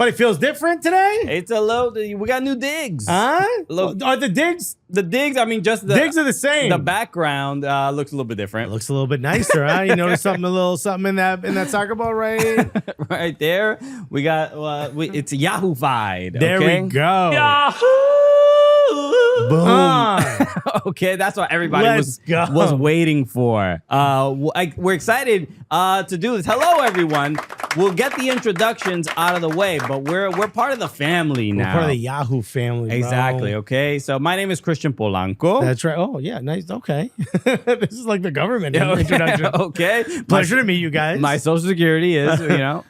But it feels different today? It's a little. We got new digs. Huh? Are the digs? The digs. I mean, just the digs are the same. The background looks a little bit different. It looks a little bit nicer, huh? You notice something in that soccer ball right right there. We got. It's Yahoo-fied. There okay? we go. Yahoo! Boom. Okay, that's what everybody was waiting for. We're excited to do this. Hello, everyone. We'll get the introductions out of the way, but we're part of the family now. We're part of the Yahoo family, bro. Exactly. Okay. So my name is Christian Polanco. That's right. Oh, yeah. Nice. Okay. This is like the government introduction. Okay. Pleasure to meet you guys. My social security is,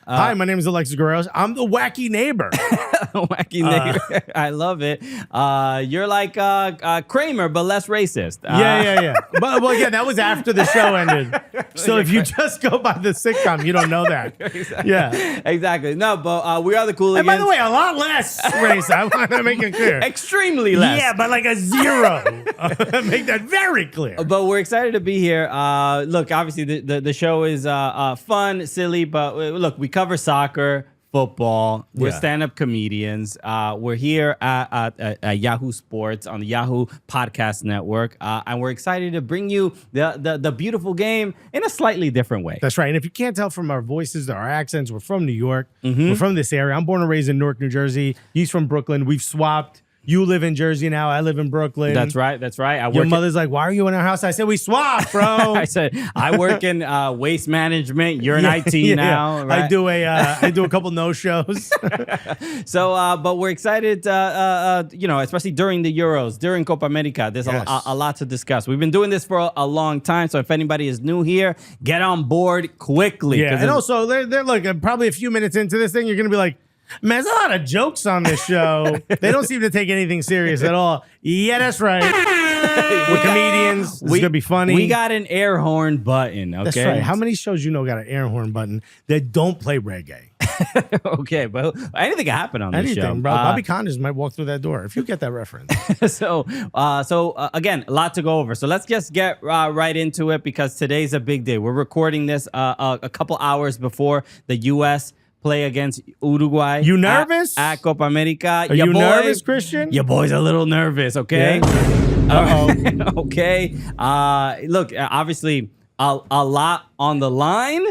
Hi, my name is Alexis Guerreros. I'm the wacky neighbor. Wacky neighbor. I love it. You're like Kramer, but less racist. Yeah. But well, yeah, that was after the show ended. So if you just go by the sitcom, you don't know that. Exactly. Yeah. Exactly. No, but we are the Cooligans. And by the way, a lot less race. I want to make it clear. Extremely less. Yeah, but like a 0. Make that very clear. But we're excited to be here. Look, obviously the show is fun, silly, but look, we cover soccer, football. We're stand-up comedians. We're here at Yahoo Sports on the Yahoo Podcast Network, and we're excited to bring you the beautiful game in a slightly different way. That's right. And if you can't tell from our voices, our accents, we're from New York. We're from this area. I'm born and raised in Newark, New Jersey. He's from Brooklyn. We've swapped. You live in Jersey now. I live in Brooklyn. That's right. That's right. Your mother's like, why are you in our house? I said, we swapped, bro. I said, I work in waste management. You're in IT now. Right? I do a couple no-shows. So, but we're excited, especially during the Euros, during Copa America. There's a lot to discuss. We've been doing this for a long time. So if anybody is new here, get on board quickly. Yeah, and also, they're like probably a few minutes into this thing, you're going to be like, man, there's a lot of jokes on this show. They don't seem to take anything serious at all. Yeah, that's right. We're comedians. It's going to be funny. We got an air horn button, okay? That's right. How many shows you know got an air horn button that don't play reggae? Okay, but anything can happen on this show. Bro. Bobby Connors might walk through that door if you get that reference. So again, a lot to go over. So let's just get right into it because today's a big day. We're recording this a couple hours before the U.S. play against Uruguay. You nervous? At Copa America. Are you nervous, Christian? Your boy's a little nervous, okay? Yeah. Uh-oh. Okay. Look, obviously, a lot on the line.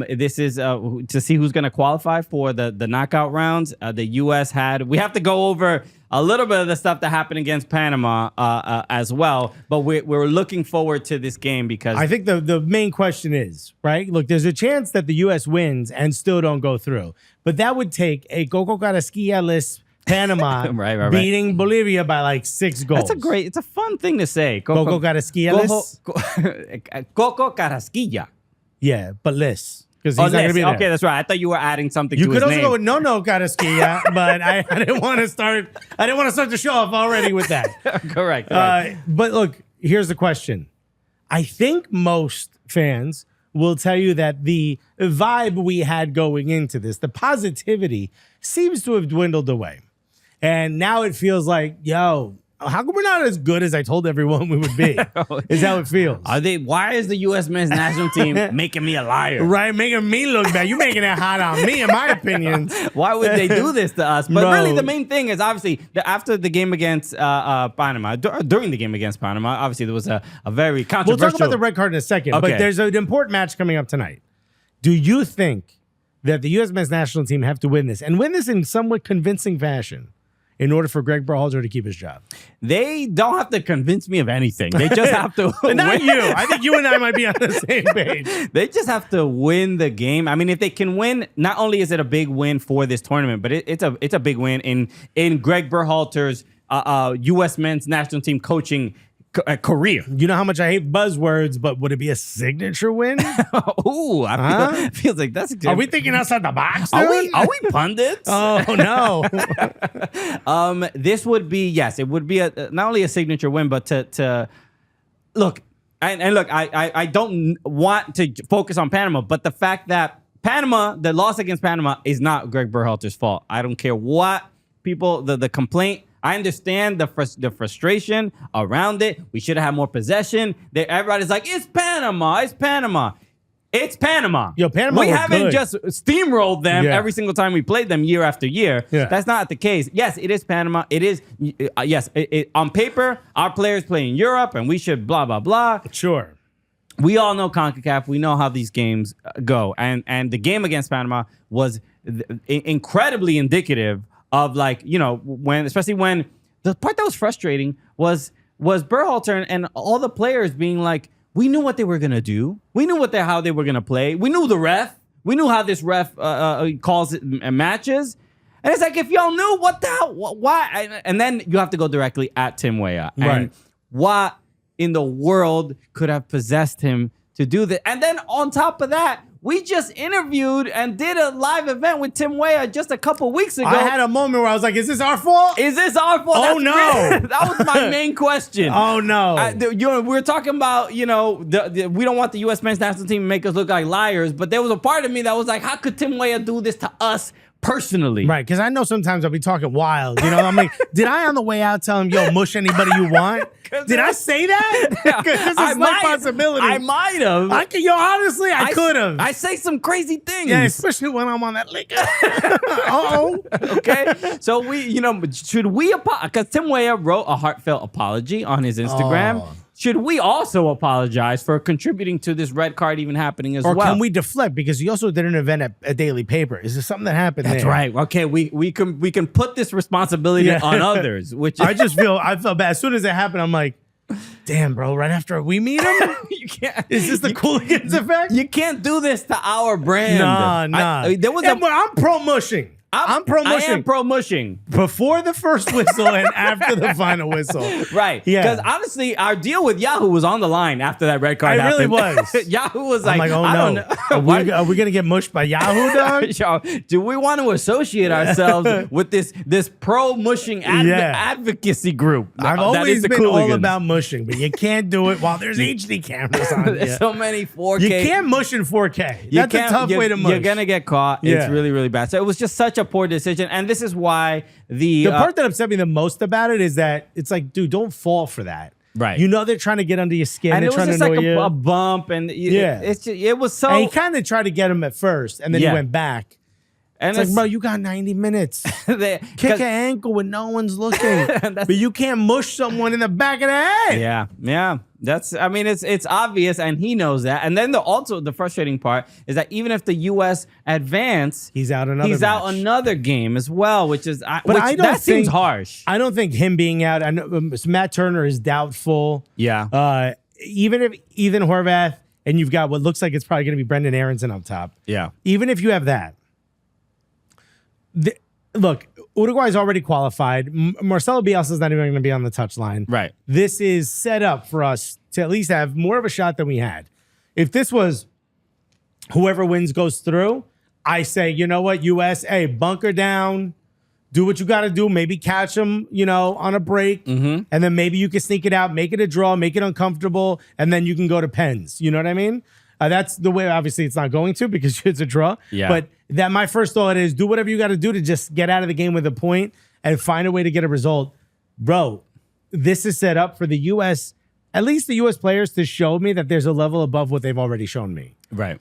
This is to see who's going to qualify for the knockout rounds. The U.S. we have to go over a little bit of the stuff that happened against Panama as well. But we're looking forward to this game because I think the main question is, right? Look, there's a chance that the U.S. wins and still don't go through. But that would take a Coco Carrasquilla-less Panama right. beating Bolivia by like 6 goals. It's a fun thing to say. Coco Carrasquilla-less? Coco Carrasquilla. Yeah, but less. Because he's not going to be there. Okay, that's right. I thought you were adding something to his name. You could also go with no Carrasquilla, but I didn't want to start the show off already with that. Correct. But look, here's the question. I think most fans will tell you that the vibe we had going into this, the positivity, seems to have dwindled away. And now it feels like, yo, how come we're not as good as I told everyone we would be? Is how it feels. Why is the U.S. men's national team making me a liar? Right, making me look bad. You're making it hot on me, in my opinion. Why would they do this to us? But really, the main thing is obviously after the game against Panama, during the game against Panama, obviously there was a very controversial. We'll talk about the red card in a second, but there's an important match coming up tonight. Do you think that the U.S. men's national team have to win this and win this in somewhat convincing fashion in order for Gregg Berhalter to keep his job? They don't have to convince me of anything. They just have to Not you. I think you and I might be on the same page. They just have to win the game. I mean, if they can win, not only is it a big win for this tournament, but it's a big win in Gregg Berhalter's U.S. men's national team coaching career. You know how much I hate buzzwords, but would it be a signature win? Ooh, I feels like that's. Are we thinking outside the box? Are we pundits? Oh no. This would be it would be not only a signature win, but to look and look. I don't want to focus on Panama, but the fact that the loss against Panama is not Gregg Berhalter's fault. I don't care what people the complaint. I understand the frustration around it. We should have had more possession. Everybody's like, it's Panama. It's Panama. Yo, Panama We looked haven't good. just steamrolled them Yeah. every single time we played them year after year. Yeah. That's not the case. Yes, it is Panama. It is, yes, on paper, our players play in Europe and we should blah, blah, blah. Sure. We all know CONCACAF. We know how these games go. And the game against Panama was incredibly indicative of, like, you know, especially when the part that was frustrating was Berhalter and all the players being like, we knew what they were going to do. We knew how they were going to play. We knew the ref. We knew how this ref calls it matches. And it's like, if y'all knew, what the hell, why? And then you have to go directly at Tim Weah. And Right. what in the world could have possessed him to do that? And then on top of that, we just interviewed and did a live event with Tim Weah just a couple weeks ago. I had a moment where I was like, is this our fault? Is this our fault? Oh, no. That was my main question. Oh, no. We were talking about, you know, we don't want the U.S. men's national team to make us look like liars, but there was a part of me that was like, how could Tim Weah do this to us personally? Right, because I know sometimes I'll be talking wild. You know, I'm like, did I on the way out tell him, yo, mush anybody you want? Did I say that? Because it's a possibility. I might have. Honestly, I could have. I say some crazy things. Yeah, especially when I'm on that liquor. Uh-oh. Okay, so should we because Tim Weah wrote a heartfelt apology on his Instagram. Oh. Should we also apologize for contributing to this red card even happening as Or well? can we deflect? Because you also did an event at a daily paper. Is there something that happened That's there? right. Okay, we can put this responsibility on others, which I felt bad. As soon as it happened, I'm like, damn, bro, right after we meet him? you can't. Is this the Cooligans effect? You can't do this to our brand. Nah. But I'm pro-mushing. I'm pro-mushing. I am pro-mushing. Before the first whistle and after the final whistle. Right. Yeah. Because honestly, our deal with Yahoo was on the line after that red card It really happened. was. Yahoo was I'm like, like, oh, I don't no. know. Are we going to get mushed by Yahoo, dog? Yo, do we want to associate ourselves with this pro-mushing advocacy group? I've that is always the been all Cooligans. about mushing, but you can't do it while there's HD cameras on. There's so many 4K. You can't mush in 4K. That's a tough way to mush. You're going to get caught. Yeah. It's really, really bad. So it was just such a poor decision. And this is why the part that upset me the most about it is that it's like, dude, don't fall for that. Right. You know they're trying to get under your skin. and They're it was trying just to like annoy you. a bump. And it was so. And he kind of tried to get him at first, and then he went back. And It's like, bro, you got 90 minutes. they, Kick an ankle when no one's looking. But you can't mush someone in the back of the head. Yeah. It's obvious, and he knows that. And then the frustrating part is that even if the U.S. advance, He's out another game as well, which is that seems harsh. I don't think him being out. I know Matt Turner is doubtful. Yeah. Even if Ethan Horvath and you've got what looks like it's probably going to be Brendan Aronson up top. Yeah. Even if you have that, look, Uruguay's already qualified. Marcelo Bielsa's not even going to be on the touchline. Right. This is set up for us to at least have more of a shot than we had. If this was whoever wins goes through, I say, you know what, US, hey, bunker down, do what you got to do, maybe catch them, on a break, and then maybe you can sneak it out, make it a draw, make it uncomfortable, and then you can go to pens. You know what I mean? That's the way, obviously, it's not going to because it's a draw. Yeah. But that my first thought is do whatever you got to do to just get out of the game with a point and find a way to get a result. Bro, this is set up for the U.S., at least the U.S. players, to show me that there's a level above what they've already shown me. Right.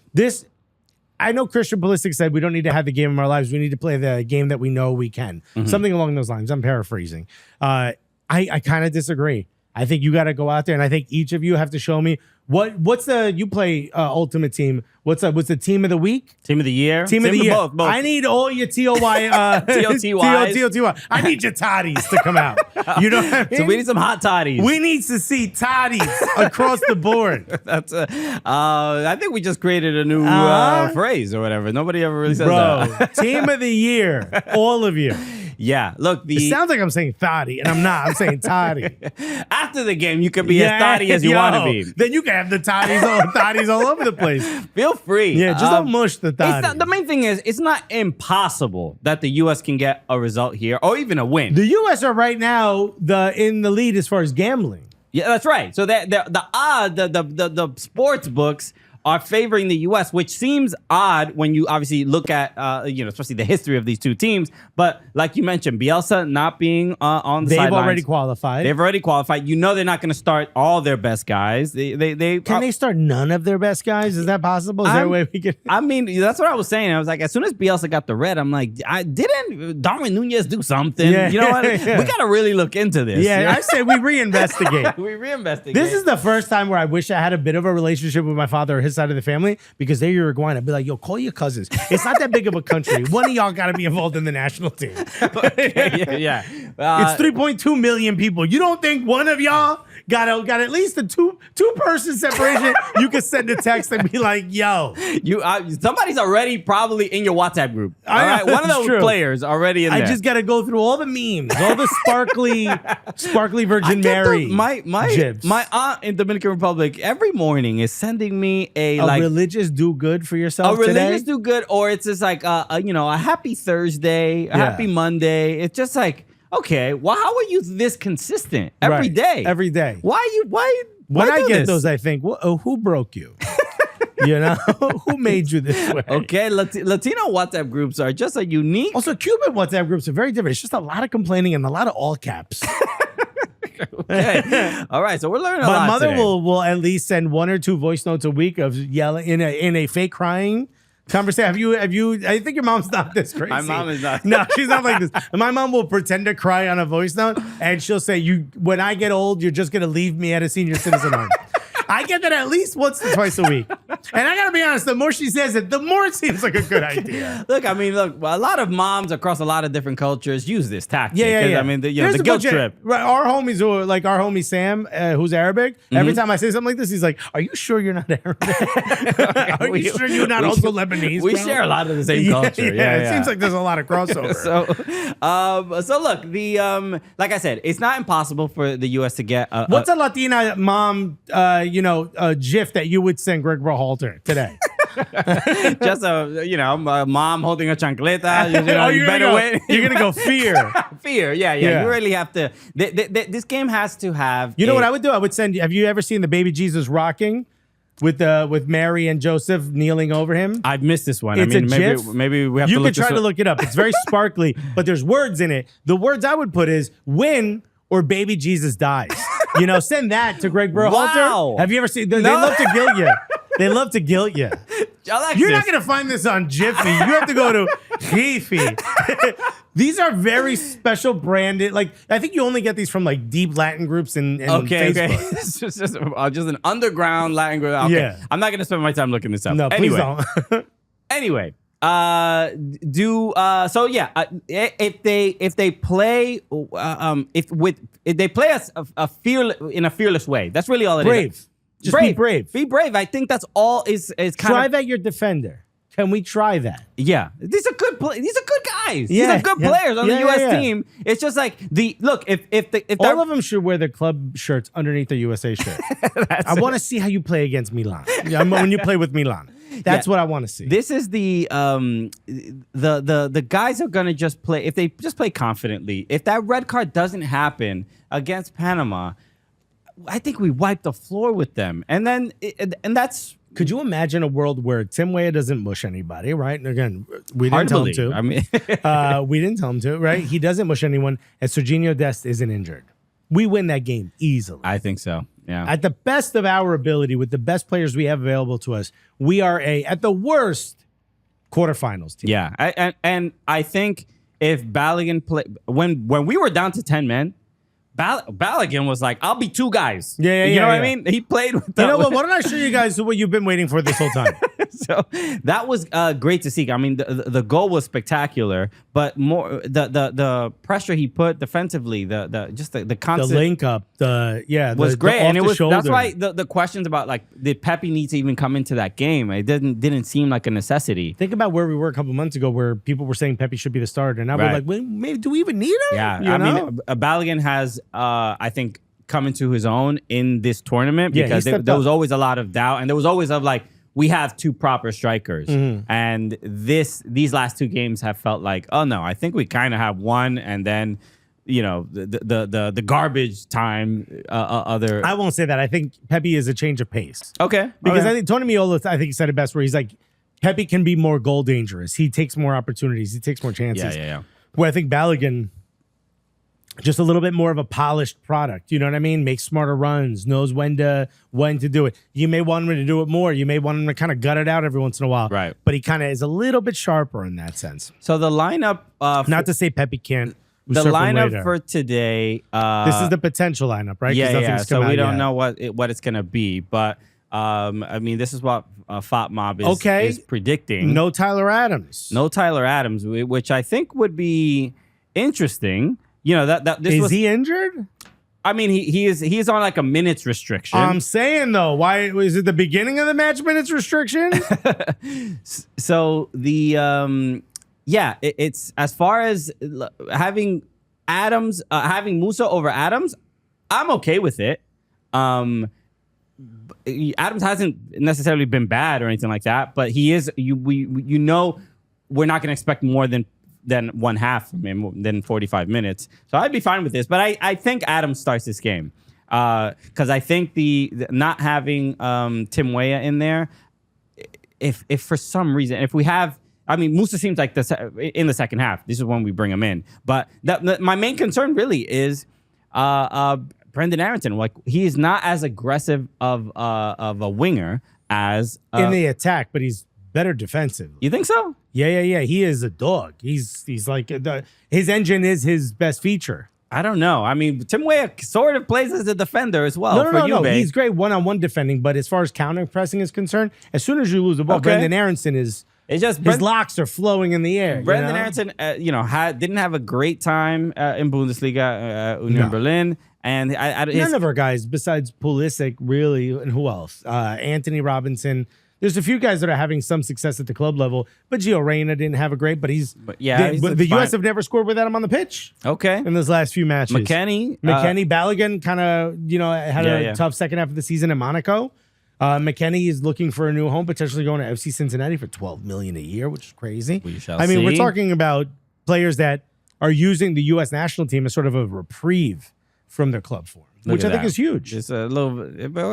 I know Christian Pulisic said we don't need to have the game of our lives. We need to play the game that we know we can. Something along those lines. I'm paraphrasing. I kind of disagree. I think you got to go out there, and I think each of you have to show me what's you play Ultimate Team. What's the team of the week? Team of the year? Team of the year. Both. I need all your TOY. TOTY. I need your toddies to come out. You know what I mean? So we need some hot toddies. We need to see toddies across the board. That's I think we just created a new phrase or whatever. Nobody ever really says that. Team of the year. All of you. Yeah, look, It sounds like I'm saying thotty, and I'm not. I'm saying toddy. after the game, you can be as thotty as you want to be. Then you can have the toddies all over the place. Feel free. Yeah, just don't mush the toddy. The main thing is, it's not impossible that the U.S. can get a result here or even a win. The U.S. are right now in the lead as far as gambling. Yeah, that's right. So the sports books are favoring the U.S., which seems odd when you obviously look at, especially the history of these two teams. But like you mentioned, Bielsa not being on the sidelines. They've already qualified. They've already qualified. You know they're not going to start all their best guys. Can they start none of their best guys? Is that possible? Is there a way we can? I mean, that's what I was saying. I was like, as soon as Bielsa got the red, I'm like, didn't Darwin Nunez do something? Yeah. You know what? We got to really look into this. Yeah, I say we reinvestigate. We reinvestigate. This is the first time where I wish I had a bit of a relationship with my father or his side of the family, because they're Uruguayan. I'd be like, yo, call your cousins. It's not that big of a country. One of y'all got to be involved in the national team. yeah. It's 3.2 million people. You don't think one of y'all got at least a two-person separation? You can send a text and be like, yo. Somebody's already probably in your WhatsApp group. All right? One of those players already in there. I just got to go through all the memes, all the sparkly Virgin Mary my aunt in Dominican Republic every morning is sending me a religious do good for yourself. Religious do good, or it's just like a happy Thursday, a happy Monday. It's just like, okay, well, how are you this consistent every day? Every day. Why when I get this? those, I think, well, who broke you? You know, who made you this way? Okay, Latino WhatsApp groups are just a unique. Also, Cuban WhatsApp groups are very different. It's just a lot of complaining and a lot of all caps. Okay. All right. So we're learning a lot. My mother today. will at least send 1 or 2 voice notes a week of yelling in a fake crying conversation. Have you? I think your mom's not this crazy. My mom is not. No, she's not like this. My mom will pretend to cry on a voice note, and she'll say, when I get old, you're just gonna leave me at a senior citizen home. I get that at least once or twice a week. And I got to be honest, the more she says it, the more it seems like a good idea. Look, a lot of moms across a lot of different cultures use this tactic. Yeah. I mean, the guilt trip. Right, our homies, like our homie Sam, who's Arabic, every time I say something like this, he's like, are you sure you're not Arabic? Are you sure you're not also Lebanese? We share a lot of the same culture. Yeah, it seems like there's a lot of crossover. So look, like I said, it's not impossible for the U.S. to get what's a Latina mom, GIF that you would send Gregg Berhalter today? Just a mom holding a chancleta. You better win. You're gonna go fear. Fear. Yeah. You really have to. This game has to have. You know what I would do? I would send. Have you ever seen the baby Jesus rocking with Mary and Joseph kneeling over him? I've missed this one. It's a GIF. Maybe we have to look. You can try to look it up. It's very sparkly, but there's words in it. The words I would put is win or baby Jesus dies. Send that to Gregg Berhalter. Wow. Have you ever seen? They love to guilt you. They love to guilt you. You're not going to find this on Jiffy. You have to go to Jiffy. These are very special branded. Like, I think you only get these from like deep Latin groups and Facebook. Okay. It's just an underground Latin group. Okay. Yeah. I'm not going to spend my time looking this up. No, anyway. please don't. Anyway. If they play in a fearless way, that's really all it is. Just be brave. Be brave. I think that's all is kind Try that your defender. Can we try that? Yeah. These are good guys. These are good players on the US team. It's just like if all of them should wear their club shirts underneath their USA shirt. I want to see how you play against Milan. When you play with Milan. That's what I want to see. This is the guys are gonna just play if they just play confidently. If that red card doesn't happen against Panama, I think we wipe the floor with them. And that's. Could you imagine a world where Tim Weah doesn't mush anybody, right? And again, we didn't tell him to. I mean, we didn't tell him to, right? He doesn't mush anyone, and Serginho Dest isn't injured. We win that game easily. I think so. Yeah. At the best of our ability, with the best players we have available to us, we are at the worst, quarterfinals team. Yeah, and I think if Balogun when we were down to 10 men, Balogun was like, I'll be 2 guys. Yeah. You know what I mean? He played with You know what? Why don't I show you guys what you've been waiting for this whole time? So that was great to see. I mean, the goal was spectacular, but more the pressure he put defensively, the constant the link up, was great, and that's why the questions about like did Pepe need to even come into that game? It didn't seem like a necessity. Think about where we were a couple months ago, where people were saying Pepe should be the starter, and now we're like, well, maybe do we even need him? Yeah, I mean, Balogun has I think come into his own in this tournament because there was always a lot of doubt, and there was always we have 2 proper strikers. And these last 2 games have felt like, oh no, I think we kind of have one, and then the garbage time other. I won't say that. I think Pepe is a change of pace. Okay. Because okay. I think Tony Meola, I think, said it best where he's like, Pepe can be more goal dangerous. He takes more opportunities. He takes more chances. Yeah. Where I think Balogun, just a little bit more of a polished product. You know what I mean? Makes smarter runs, knows when to do it. You may want him to do it more. You may want him to kind of gut it out every once in a while. Right. But he kind of is a little bit sharper in that sense. So the lineup. Not to say Pepe can't. The usurp him lineup later. for today. This is the potential lineup, right? 'Cause Yeah. nothing's So come we out don't yet. know what it's gonna be, but I mean, this is what Fat Mob is predicting. No Tyler Adams. No Tyler Adams, which I think would be interesting. That this Is he injured? I mean, he is on like a minutes restriction. I'm saying though, why was it the beginning of the match minutes restriction? So the it's as far as having Adams, having Musa over Adams, I'm okay with it. Adams hasn't necessarily been bad or anything like that, but he is. We're not going to expect more than one half from him, than 45 minutes. So I'd be fine with this, but I think Adams starts this game because I think the not having Tim Weah in there, if for some reason, if we have. I mean, Musa seems like in the second half. This is when we bring him in. But my main concern really is Brendan Aronson. Like, he is not as aggressive of a winger as in the attack, but he's better defensive. You think so? Yeah. He is a dog. He's like his engine is his best feature. I don't know. I mean, Tim Weah sort of plays as a defender as well. No. He's great one-on-one defending, but as far as counter pressing is concerned, as soon as you lose the ball, Brendan Aronson is. It's just his locks are flowing in the air. Brendan Aronson, didn't have a great time in Bundesliga, Union Berlin, and none of our guys besides Pulisic really, and who else? Anthony Robinson. There's a few guys that are having some success at the club level, but Gio Reyna didn't have a great. But the U.S. have never scored without him on the pitch. Okay, in those last few matches, McKennie, Balogun kind of had a tough second half of the season in Monaco. McKennie is looking for a new home, potentially going to FC Cincinnati for $12 million a year, which is crazy. We shall I mean, see. we're talking about players that are using the U.S. national team as sort of a reprieve from their club form, which I think is huge. It's a little.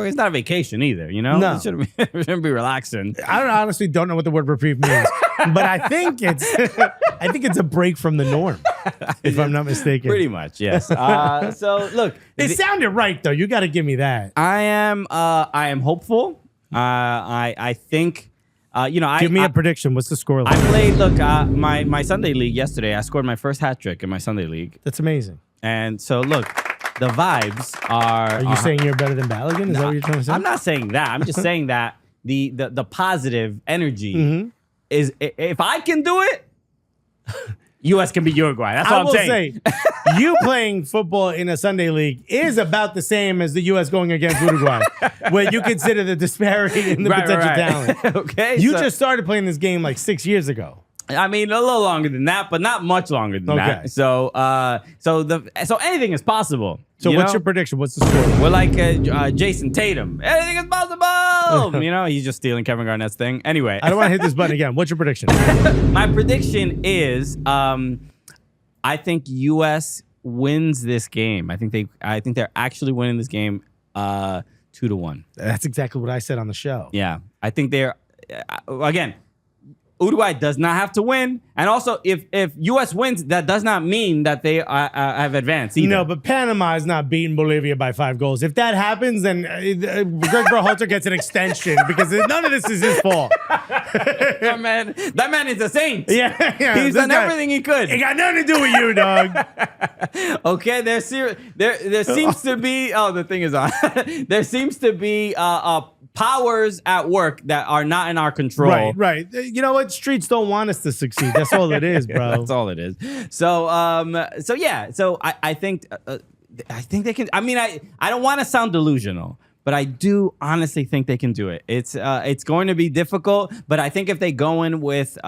It's not a vacation either, No, it shouldn't be relaxing. I honestly don't know what the word reprieve means, but I think it's a break from the norm, if I'm not mistaken. Pretty much, yes. So look, it sounded right though. You got to give me that. I am hopeful. I think. Give me a prediction. What's the score like? I played. Look, my Sunday league yesterday. I scored my first hat trick in my Sunday league. That's amazing. And so look, the vibes are. Are you saying you're better than Balogun? Is that what you're trying to say? I'm not saying that. I'm just saying that the positive energy is, if I can do it, U.S. can be Uruguay. That's what I'm saying. Say, you playing football in a Sunday league is about the same as the U.S. going against Uruguay, when you consider the disparity in the potential talent. Okay, you just started playing this game like 6 years ago. I mean, a little longer than that, but not much longer than that. So, so anything is possible. So, what's your prediction? What's the score? We're like Jason Tatum. Anything is possible. He's just stealing Kevin Garnett's thing. Anyway, I don't want to hit this button again. What's your prediction? My prediction is, I think U.S. wins this game. I think they're actually winning this game 2-1. That's exactly what I said on the show. Yeah, I think they're again. Uruguay does not have to win, and also if U.S. wins, that does not mean that they have advanced either. No, but Panama is not beating Bolivia by 5 goals. If that happens, then Gregg Berhalter gets an extension because none of this is his fault. that man is a saint. Yeah, he's done everything he could. It got nothing to do with you, dog. Okay, there seems to be. Oh, the thing is on. There seems to be powers at work that are not in our control. Right. You know what? Streets don't want us to succeed. That's all it is, bro. That's all it is. So, yeah. So I think they can. I mean, I don't want to sound delusional, but I do honestly think they can do it. It's going to be difficult, but I think if they go in with just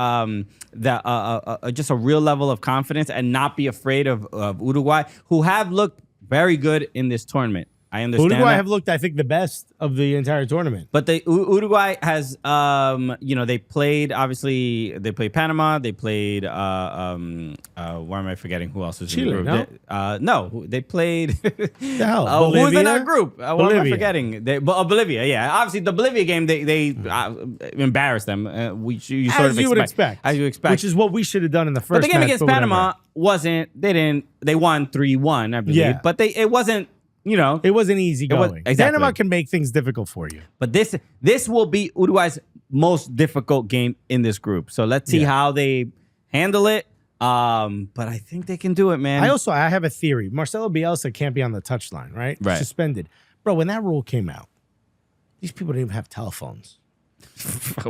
a real level of confidence and not be afraid of Uruguay, who have looked very good in this tournament. I understand. Uruguay that. have looked, I think, the best of the entire tournament. But Uruguay has, they played, obviously, they played Panama. They played, why am I forgetting who else was Chile, in the group? No, they played. The hell? Who was in Bolivia? that group? What am I Bolivia. forgetting? Bolivia, yeah. Obviously, the Bolivia game, they embarrassed them. You sort of you would expect. As you expect. Which is what we should have done in the first But the game match, against but Panama they won 3-1, I believe. Yeah. But it wasn't, It wasn't easy going. exactly. Panama can make things difficult for you. But this will be Uruguay's most difficult game in this group. So let's see how they handle it. But I think they can do it, man. I have a theory. Marcelo Bielsa can't be on the touchline, right? Right. Suspended. Bro, when that rule came out, these people didn't even have telephones.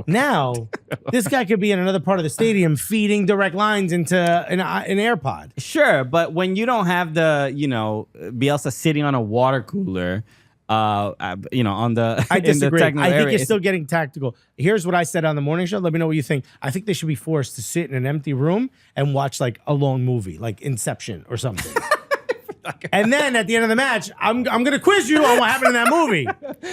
Now, this guy could be in another part of the stadium feeding direct lines into an AirPod. Sure, but when you don't have the, Bielsa sitting on a water cooler, on the I in the disagree. technical I think area, you're still getting tactical. Here's what I said on the morning show. Let me know what you think. I think they should be forced to sit in an empty room and watch like a long movie, like Inception or something. And then at the end of the match, I'm gonna quiz you on what happened in that movie,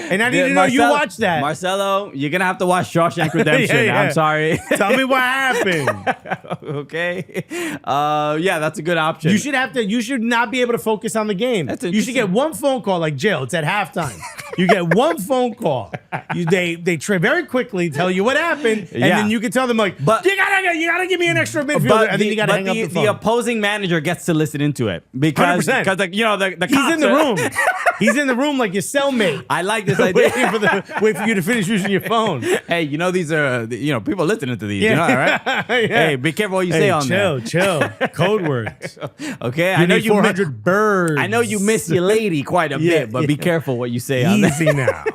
and I need to know you watched that. Marcelo, you're gonna have to watch Shawshank Redemption. Yeah. I'm sorry. Tell me what happened. Okay. That's a good option. You should not be able to focus on the game. That's You should get one phone call like jail. It's at halftime. You get one phone call. They very quickly tell you what happened, and then you can tell them like, but you gotta give me an extra midfielder, and then you gotta hang up the phone. The opposing manager gets to listen into it because 100%. the He's in the room. He's in the room like your cellmate. I like this idea. wait for you to finish using your phone. Hey, these are people listening to these. You know that, right? Hey, be careful what you say on there. Chill. Code words. Okay, I know you 400 birds. I know you miss your lady quite a bit, but be careful what you say on there. Easy now.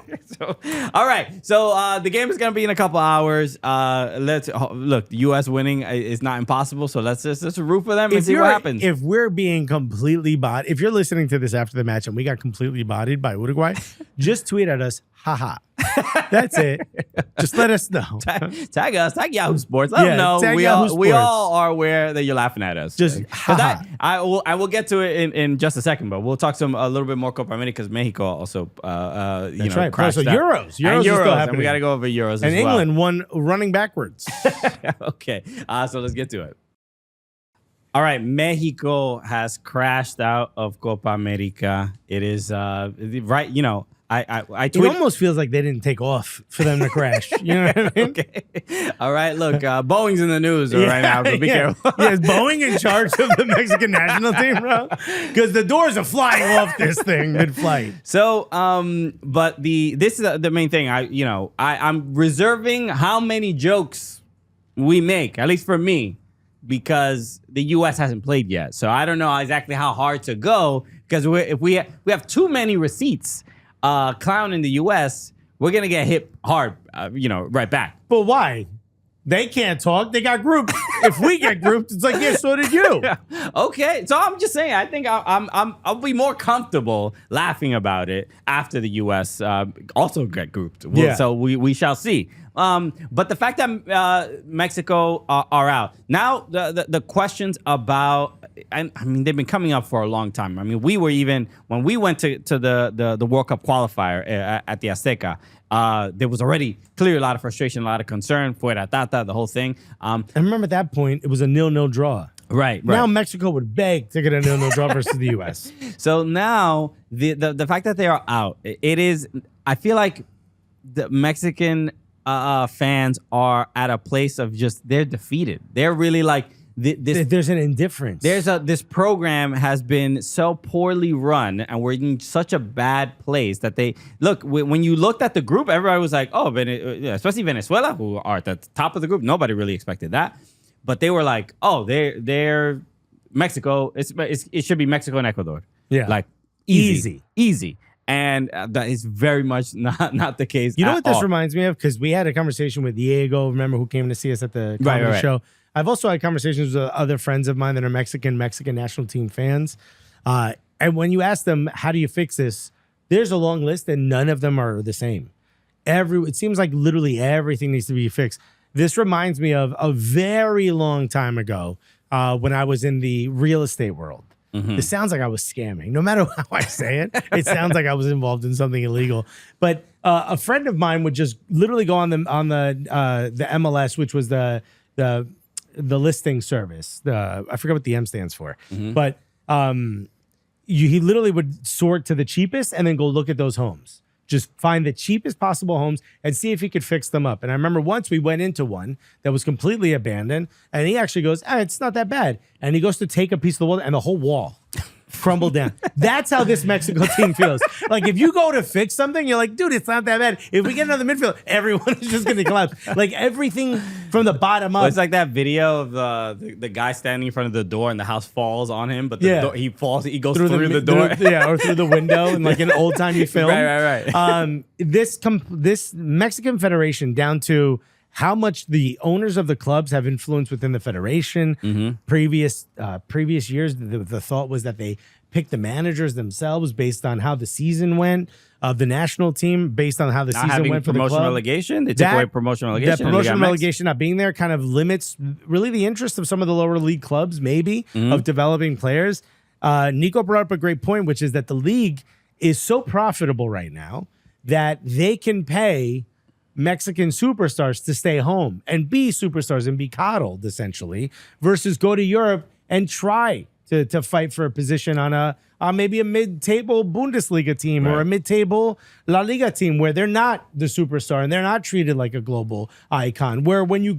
All right. So the game is gonna be in a couple hours. Let's look. The U.S. winning is not impossible. So let's just root for them and see what happens. If we're being completely bodied, if you're listening to this after the match and we got completely bodied by Uruguay, just tweet at us. Haha. That's it. Just let us know. Tag us. Tag Yahoo Sports. Let them know. We all are aware that you're laughing at us. Just I will get to it in just a second, but we'll talk a little bit more Copa America because Mexico also That's right. crashed So out. Euros And is still happening. and we got to go over Euros and as well. England won running backwards. Okay. So let's get to it. All right, Mexico has crashed out of Copa America. It is right. I It tweet. almost feels like they didn't take off for them to crash. You know what I mean? Okay. All right. Look, Boeing's in the news right now. So be careful. Yeah, is Boeing in charge of the Mexican national team, bro? Because the doors are flying off this thing mid-flight. So, but this is the main thing. I'm reserving how many jokes we make, at least for me, because the U.S. hasn't played yet. So I don't know exactly how hard to go because if we have too many receipts clowning the U.S., we're gonna get hit hard, right back. But why? They can't talk. They got grouped. If we get grouped, it's like, yeah, so did you. Yeah. Okay, so I'm just saying. I think I'll be more comfortable laughing about it after the U.S. Also get grouped. So we shall see. But the fact that Mexico are out now, the questions about, and I mean, they've been coming up for a long time. I mean, we were even when we went to the World Cup qualifier at the Azteca. There was already clearly a lot of frustration, a lot of concern, fuera tata, the whole thing. And remember at that point, it was a 0-0 draw. Right. Now Mexico would beg to get a 0-0 draw versus the U.S. So now the fact that they are out, it is. I feel like the Mexican fans are at a place of just they're defeated. They're really like. There's an indifference. This program has been so poorly run, and we're in such a bad place that they look. When you looked at the group, everybody was like, "Oh, especially Venezuela, who are at the top of the group. Nobody really expected that, but they were like, "Oh, they're Mexico. It should be Mexico and Ecuador. Yeah, like easy." And that is very much not the case. You know what this all. reminds me of? Because we had a conversation with Diego. Remember who came to see us at the comedy show? I've also had conversations with other friends of mine that are Mexican national team fans. And when you ask them, how do you fix this? There's a long list and none of them are the same. It seems like literally everything needs to be fixed. This reminds me of a very long time ago when I was in the real estate world. This sounds like I was scamming. No matter how I say it, it sounds like I was involved in something illegal. But a friend of mine would just literally go on the MLS, which was the listing service. I forget what the M stands for, but he literally would sort to the cheapest and then go look at those homes. Just find the cheapest possible homes and see if he could fix them up. And I remember once we went into one that was completely abandoned, and he actually goes, it's not that bad. And he goes to take a piece of the wall, and the whole wall crumbled down. That's how this Mexico team feels. Like, if you go to fix something, you're like, dude, it's not that bad. If we get another midfield, everyone is just going to collapse. Like, everything from the bottom up. Well, it's like that video of the guy standing in front of the door and the house falls on him, but the door, he falls, he goes through the door. Or through the window in like an old-timey film. Right. This Mexican Federation, down to how much the owners of the clubs have influence within the federation. Previous years, the thought was that they picked the managers themselves based on how the season went of the national team, based on how the season went for the club. Promotion relegation. They took away promotion relegation. That promotion relegation not being there kind of limits really the interest of some of the lower league clubs, maybe, of developing players. Nico brought up a great point, which is that the league is so profitable right now that they can pay Mexican superstars to stay home and be superstars and be coddled, essentially, versus go to Europe and try to fight for a position on maybe a mid-table Bundesliga team or a mid-table La Liga team where they're not the superstar and they're not treated like a global icon. Where when you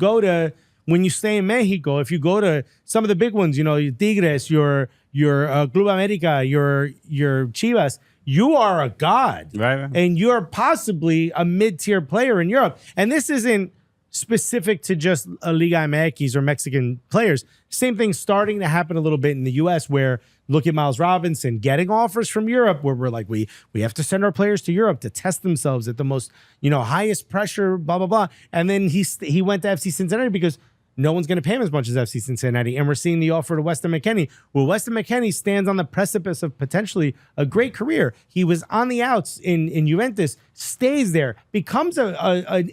stay in Mexico, if you go to some of the big ones, your Tigres, your Club America, your Chivas, you are a god, right? And you're possibly a mid-tier player in Europe. And this isn't specific to just Liga MX or Mexican players. Same thing starting to happen a little bit in the U.S. where look at Miles Robinson getting offers from Europe where we're like, we have to send our players to Europe to test themselves at the most, highest pressure, blah, blah, blah. And then he went to FC Cincinnati because no one's going to pay him as much as FC Cincinnati. And we're seeing the offer to Weston McKennie. Well, Weston McKennie stands on the precipice of potentially a great career. He was on the outs in Juventus, stays there, becomes a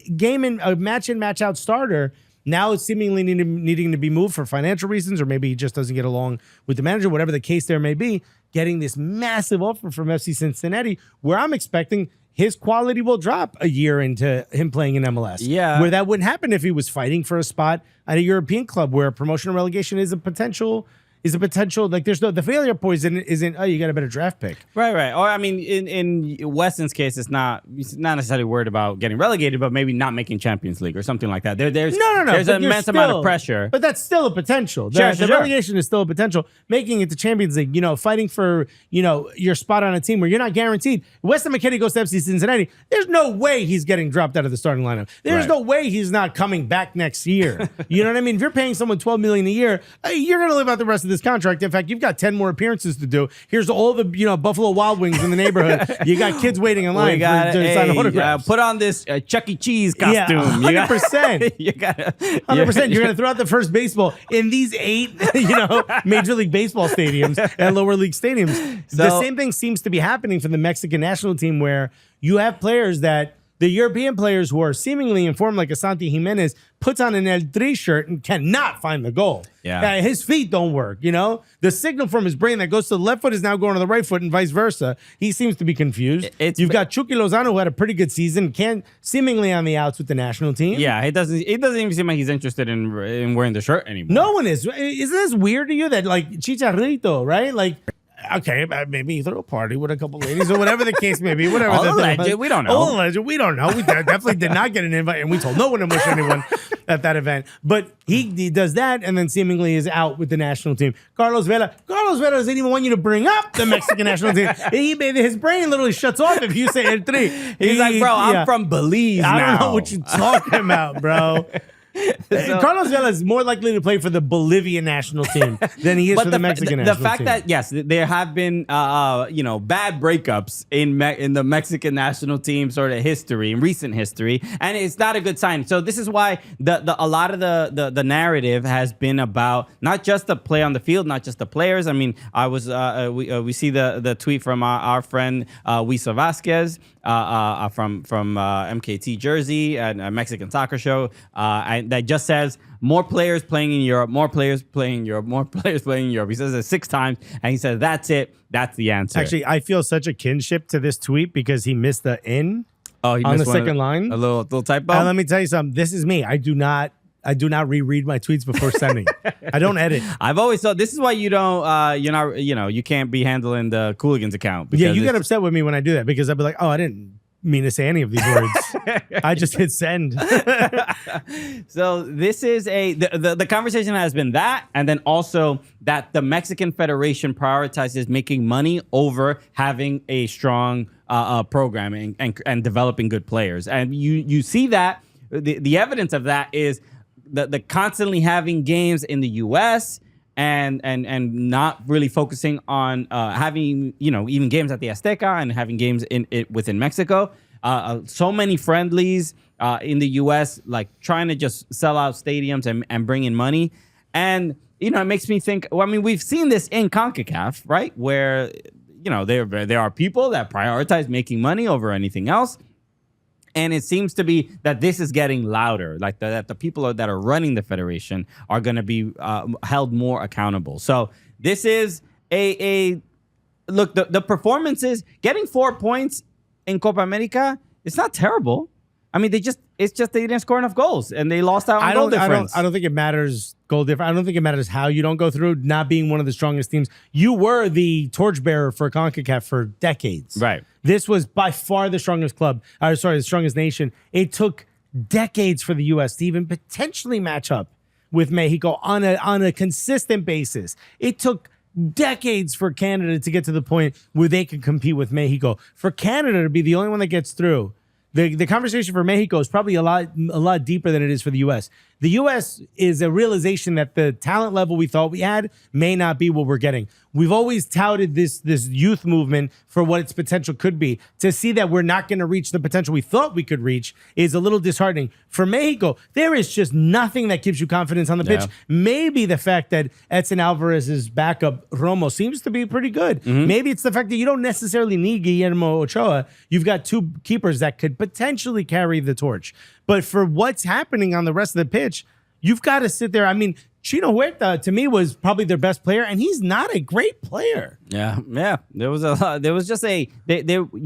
match in, match out starter. Now it's seemingly needing to be moved for financial reasons, or maybe he just doesn't get along with the manager, whatever the case there may be, getting this massive offer from FC Cincinnati, where I'm expecting his quality will drop a year into him playing in MLS. Yeah. Where that wouldn't happen if he was fighting for a spot at a European club where promotion and relegation is a potential, like the failure poison isn't, you got a better draft pick. Right. Or I mean, in Weston's case, he's not necessarily worried about getting relegated, but maybe not making Champions League or something like that. There's an immense amount of pressure. But that's still a potential. The relegation is still a potential. Making it to Champions League, fighting for, your spot on a team where you're not guaranteed. Weston McKennie goes to FC Cincinnati. There's no way he's getting dropped out of the starting lineup. There's no way he's not coming back next year. You know what I mean? If you're paying someone $12 million a year, you're going to live out the rest of this contract. In fact, you've got 10 more appearances to do. Here's all the Buffalo Wild Wings in the neighborhood. You got kids waiting in line to sign autographs. Put on this Chuck E. Cheese costume. Yeah, 100%. You got 100%. You're going to throw out the first baseball in these 8, Major League Baseball stadiums and lower league stadiums. The same thing seems to be happening for the Mexican national team, where you have players that the European players who are seemingly informed, like Asante Jimenez, puts on an El Tri shirt and cannot find the goal. Yeah. His feet don't work, The signal from his brain that goes to the left foot is now going to the right foot and vice versa. He seems to be confused. You've got Chucky Lozano, who had a pretty good season, seemingly on the outs with the national team. Yeah, it doesn't even seem like he's interested in wearing the shirt anymore. No one is. Isn't this weird to you that, like, Chicharito, right? Like, okay, maybe throw a party with a couple ladies or whatever the case may be. Whatever. All alleged, we don't know. All alleged, we don't know. We definitely did not get an invite, and we told no one to wish anyone at that event. But he does that, and then seemingly is out with the national team. Carlos Vela doesn't even want you to bring up the Mexican national team. His brain literally shuts off if you say El Tri. He's like, bro, I'm from Belize now. I don't know what you're talking about, bro. Carlos Vela is more likely to play for the Bolivian national team than he is for the Mexican national team. The fact that, yes, there have been, bad breakups in the Mexican national team sort of history, in recent history, and it's not a good sign. So this is why a lot of the narrative has been about not just the play on the field, not just the players. I mean, we see the tweet from our friend Wisa Vasquez from MKT Jersey and a Mexican soccer show, and that just says more players playing in Europe, more players playing in Europe, more players playing in Europe. He says it 6 times, and he says that's it. That's the answer. Actually, I feel such a kinship to this tweet because he missed the "in" he on the missed second line. A little typo. And let me tell you something. This is me. I do not reread my tweets before sending. I don't edit. I've always thought this is why you don't. You're not. You can't be handling the Cooligans account. Yeah, you get upset with me when I do that because I'd be like, oh, I didn't mean to say any of these words. I just hit send. So this is the conversation has been that, and then also that the Mexican Federation prioritizes making money over having a strong programming and developing good players. And you see that the evidence of that is the constantly having games in the U.S. and not really focusing on having even games at the Azteca and having games within Mexico. So many friendlies in the U.S. like trying to just sell out stadiums and bring in money. And it makes me think. Well, I mean, we've seen this in CONCACAF, right? Where there are people that prioritize making money over anything else. And it seems to be that this is getting louder, like that the people that are running the federation are going to be held more accountable. So this is a look. The performances, getting 4 points in Copa America, it's not terrible. I mean, it's just they didn't score enough goals and they lost out on goal difference. I don't think it matters goal difference. I don't think it matters how you don't go through. Not being one of the strongest teams, you were the torchbearer for CONCACAF for decades. Right. This was by far the strongest club. The strongest nation. It took decades for the U.S. to even potentially match up with Mexico on a consistent basis. It took decades for Canada to get to the point where they could compete with Mexico. For Canada to be the only one that gets through. The conversation for Mexico is probably a lot deeper than it is for the U.S. The U.S. is a realization that the talent level we thought we had may not be what we're getting. We've always touted this youth movement for what its potential could be. To see that we're not going to reach the potential we thought we could reach is a little disheartening. For Mexico, there is just nothing that gives you confidence on the pitch. Maybe the fact that Edson Alvarez's backup, Romo, seems to be pretty good. Mm-hmm. Maybe it's the fact that you don't necessarily need Guillermo Ochoa. You've got 2 keepers that could potentially carry the torch. But for what's happening on the rest of the pitch, you've got to sit there. I mean, Chino Huerta, to me, was probably their best player, and he's not a great player. Yeah. There was just you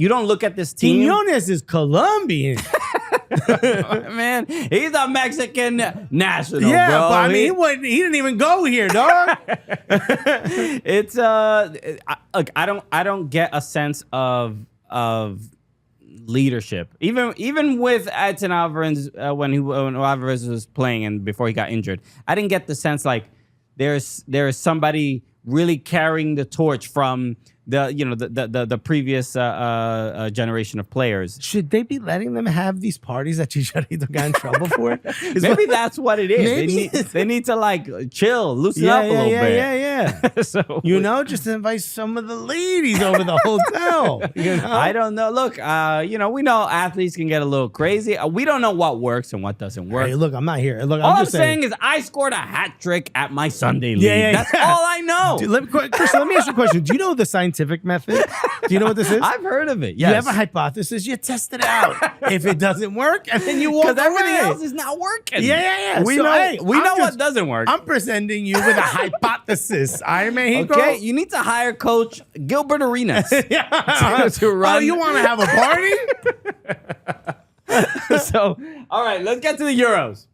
don't look at this team. Quiñones is Colombian. Man, he's a Mexican national, yeah, bro. But I mean, he didn't even go here, dog. It's look, I don't get a sense of leadership. Even with Edson Alvarez when Alvarez was playing and before he got injured, I didn't get the sense like there's somebody really carrying the torch from the previous generation of players. Should they be letting them have these parties that Chicharito got in trouble for? Maybe that's what it is. Maybe they need to like chill, loosen up a little bit. Yeah. So just invite some of the ladies over the hotel. I don't know. Look, we know athletes can get a little crazy. We don't know what works and what doesn't work. Hey, look, I'm not here. Look, all I'm saying is I scored a hat trick at my Sunday league. That's all I know. Dude, Chris, let me ask you a question. Do you know the scientific method? Do you know what this is? I've heard of it. Yes. You have a hypothesis, you test it out. If it doesn't work, and then you walk away. Because everything else is not working. Yeah. We know what doesn't work. I'm presenting you with a hypothesis. Iron Man, okay, you need to hire Coach Gilbert Arenas. to run. Oh, you want to have a party? So, all right, let's get to the Euros.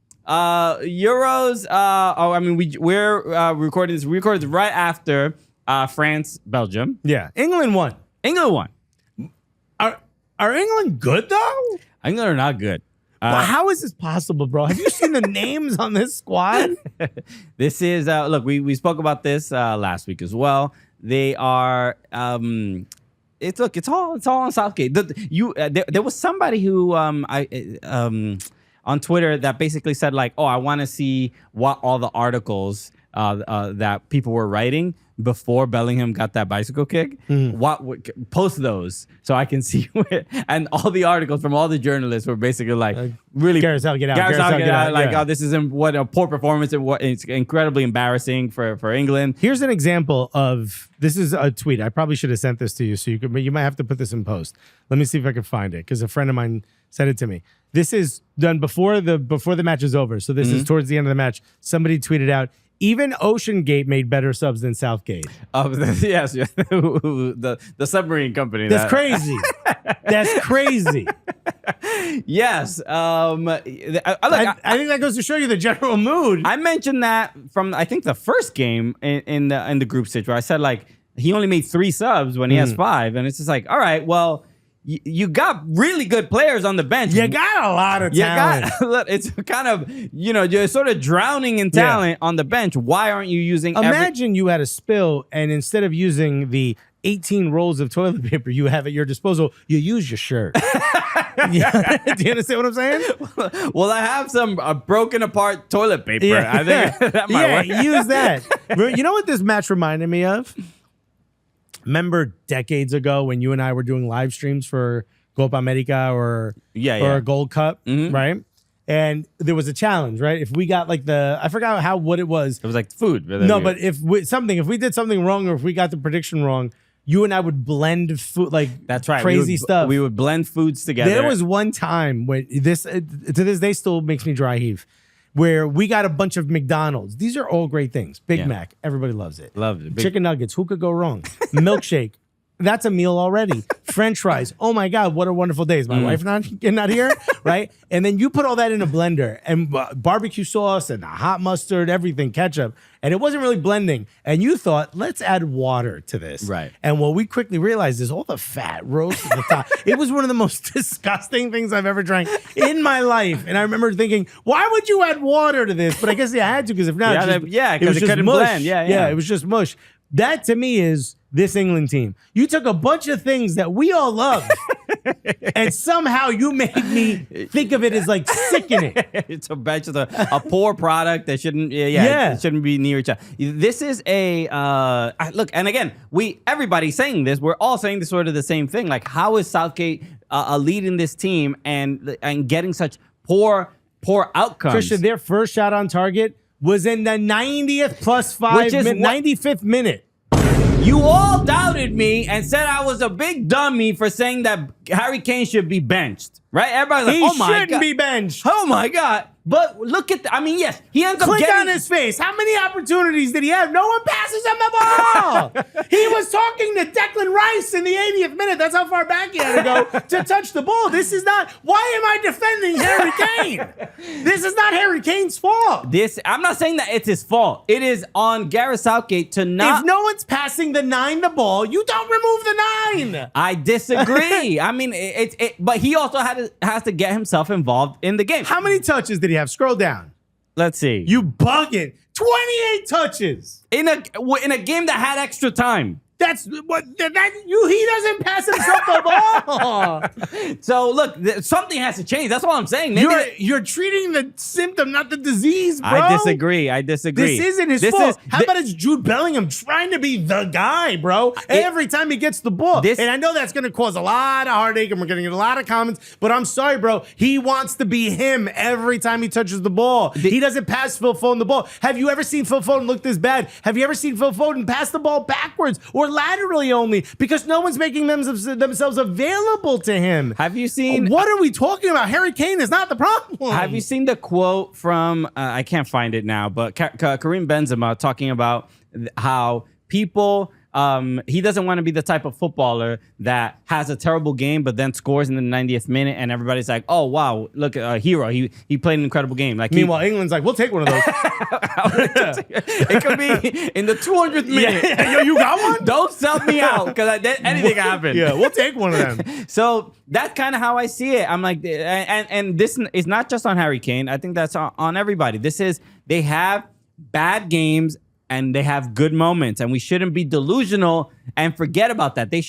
We're recording this. We recorded this right after France, Belgium. Yeah, England won. Are England good though? England are not good. Well, how is this possible, bro? Have you seen the names on this squad? This is look. We spoke about this last week as well. They are. It's all on Southgate. There was somebody who on Twitter that basically said like, oh, I want to see what all the articles that people were writing before Bellingham got that bicycle kick. Post those so I can see and all the articles from all the journalists were basically like really Gareth Southgate out. Gareth Southgate out, like, yeah. oh, this is what a poor performance and what it's incredibly embarrassing for England. Here's an example of this is a tweet. I probably should have sent this to you, so you might have to put this in post. Let me see if I can find it because a friend of mine sent it to me. This is done before the match is over. So this is towards the end of the match. Somebody tweeted out, even Ocean Gate made better subs than Southgate. Yes, the submarine company. That's crazy. That's crazy. Yes. I think that goes to show you the general mood. I mentioned that from, I think, the first game in the group stage where I said, like, he only made 3 subs when he has 5. And it's just like, all right, well, you got really good players on the bench. You got a lot of talent. It's kind of, you're sort of drowning in talent on the bench. Why aren't you using Imagine you had a spill, and instead of using the 18 rolls of toilet paper you have at your disposal, you use your shirt. Do you understand what I'm saying? Well, I have some broken apart toilet paper. Yeah. I think that might work. Use that. You know what this match reminded me of? Remember decades ago when you and I were doing live streams for Copa America or a Gold Cup, right? And there was a challenge, right? If we got like I forgot what it was. It was like food. No, but if we did something wrong or if we got the prediction wrong, you and I would blend food, like that's right, crazy stuff. We would blend foods together. There was one time when to this day still makes me dry heave, where we got a bunch of McDonald's. These are all great things. Big Mac, everybody loves it. Loves it. Chicken nuggets, who could go wrong? Milkshake, that's a meal already. French fries, oh my God, what a wonderful day. Is my wife not here, right? And then you put all that in a blender and barbecue sauce and hot mustard, everything, ketchup, and it wasn't really blending. And you thought, let's add water to this. Right. And what we quickly realized is all the fat rose to the top. It was one of the most disgusting things I've ever drank in my life. And I remember thinking, why would you add water to this? But I guess I had to, because if not, because it couldn't mush. blend. Yeah, it was just mush. That to me is this England team. You took a bunch of things that we all love, and somehow you made me think of it as like sickening. It's a poor product that shouldn't. It shouldn't be near each other. This is look, and again, everybody's saying this. We're all saying this sort of the same thing. Like, how is Southgate leading this team and getting such poor outcomes? Christian, their first shot on target was in the 90th plus 5 95th minute. You all doubted me and said I was a big dummy for saying that Harry Kane should be benched, right? Everybody's like, oh my God. He shouldn't be benched. Oh my God. But look at yes, he ends up Click on his face. How many opportunities did he have? No one passes him the ball. He was talking to Declan Rice in the 80th minute. That's how far back he had to go to touch the ball. This is not, why am I defending Harry Kane? This is not Harry Kane's fault. I'm not saying that it's his fault. It is on Gareth Southgate to not. If no one's passing the 9 the ball, you don't remove the 9. I disagree. I mean, but he also has to get himself involved in the game. How many touches did he have? Scroll down. Let's see. You bugging. 28 touches. In a game that had extra time. That's what he doesn't pass himself the ball. So look, something has to change. That's all I'm saying. You're treating the symptom, not the disease, bro. I disagree. This isn't his fault. How about it's Jude Bellingham trying to be the guy, bro? Every time he gets the ball. And I know that's going to cause a lot of heartache and we're going to get a lot of comments, but I'm sorry, bro. He wants to be him every time he touches the ball. He doesn't pass Phil Foden the ball. Have you ever seen Phil Foden look this bad? Have you ever seen Phil Foden pass the ball backwards or laterally only because no one's making themselves available to him? Have you seen? What are we talking about? Harry Kane is not the problem. Have you seen the quote from? I can't find it now, but Karim Benzema talking about how people. He doesn't want to be the type of footballer that has a terrible game but then scores in the 90th minute and everybody's like, oh wow, look, a hero. He played an incredible game. Like, meanwhile, England's like, we'll take one of those. It could be in the 200th minute. Yo, you got one? Don't sell me out because anything can happen. Yeah, we'll take one of them. So that's kind of how I see it. I'm like, and this is not just on Harry Kane. I think that's on everybody. They have bad games and they have good moments, and we shouldn't be delusional and forget about that. There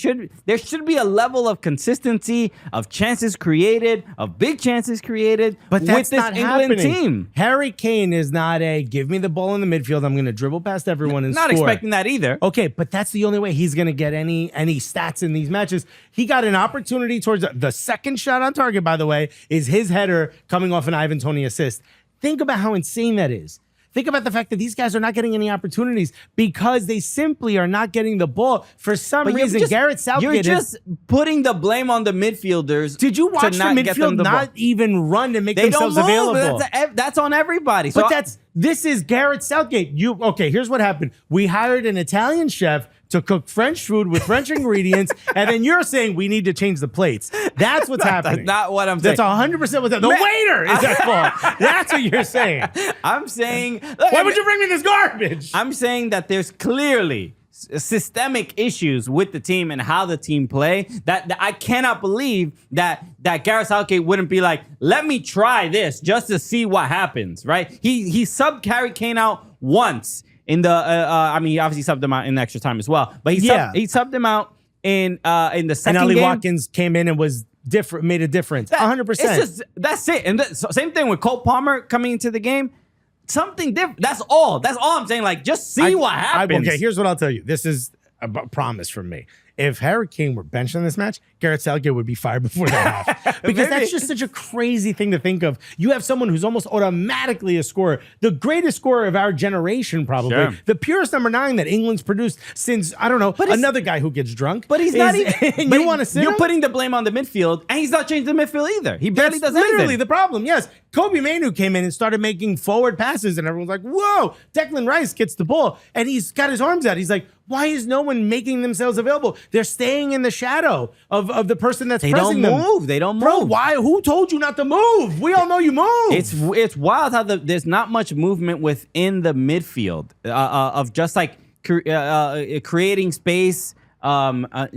should be a level of consistency, of chances created, of big chances created But that's with this not England happening. team. Harry Kane is not a give me the ball in the midfield. I'm going to dribble past everyone and Not score. expecting that either. Okay, but that's the only way he's going to get any stats in these matches. He got an opportunity towards the second shot on target, by the way, is his header coming off an Ivan Toney assist. Think about how insane that is. Think about the fact that these guys are not getting any opportunities because they simply are not getting the ball. For some reason, Gareth Southgate You're just putting the blame on the midfielders. Did you watch the midfield not even run and make themselves available? That's on everybody. But this is Gareth Southgate. Here's what happened. We hired an Italian chef to cook French food with French ingredients, and then you're saying we need to change the plates. That's what's happening. That's not what I'm saying. That's 100% what's happening. The waiter is at fault. That's what you're saying. I'm saying... Why would you bring me this garbage? I'm saying that there's clearly systemic issues with the team and how the team play that I cannot believe that Gareth Southgate wouldn't be like, let me try this just to see what happens, right? He subbed Harry Kane out once in the he obviously subbed him out in extra time as well, but he subbed him out in the second and game. Watkins came in and was different, made a difference. 100%. That's it. And same thing with Cole Palmer coming into the game. Something different. That's all. That's all I'm saying. Like, just see what happens. Okay, here's what I'll tell you. This is a promise from me. If Harry Kane were benched in this match, Gareth Southgate would be fired before the half. Because that's just such a crazy thing to think of. You have someone who's almost automatically a scorer. The greatest scorer of our generation, probably. Sure. The purest number 9 that England's produced since, I don't know, another guy who gets drunk. But he's not even... you want to sit You're him? putting the blame on the midfield, and he's not changing the midfield either. He barely does anything. Literally the problem, yes. Kobe Mainoo came in and started making forward passes, and everyone's like, whoa, Declan Rice gets the ball, and he's got his arms out. He's like, why is no one making themselves available? They're staying in the shadow of the person that's pressing them. They don't move. Bro, why? Who told you not to move? We all know you move. It's wild how there's not much movement within the midfield of just like creating space,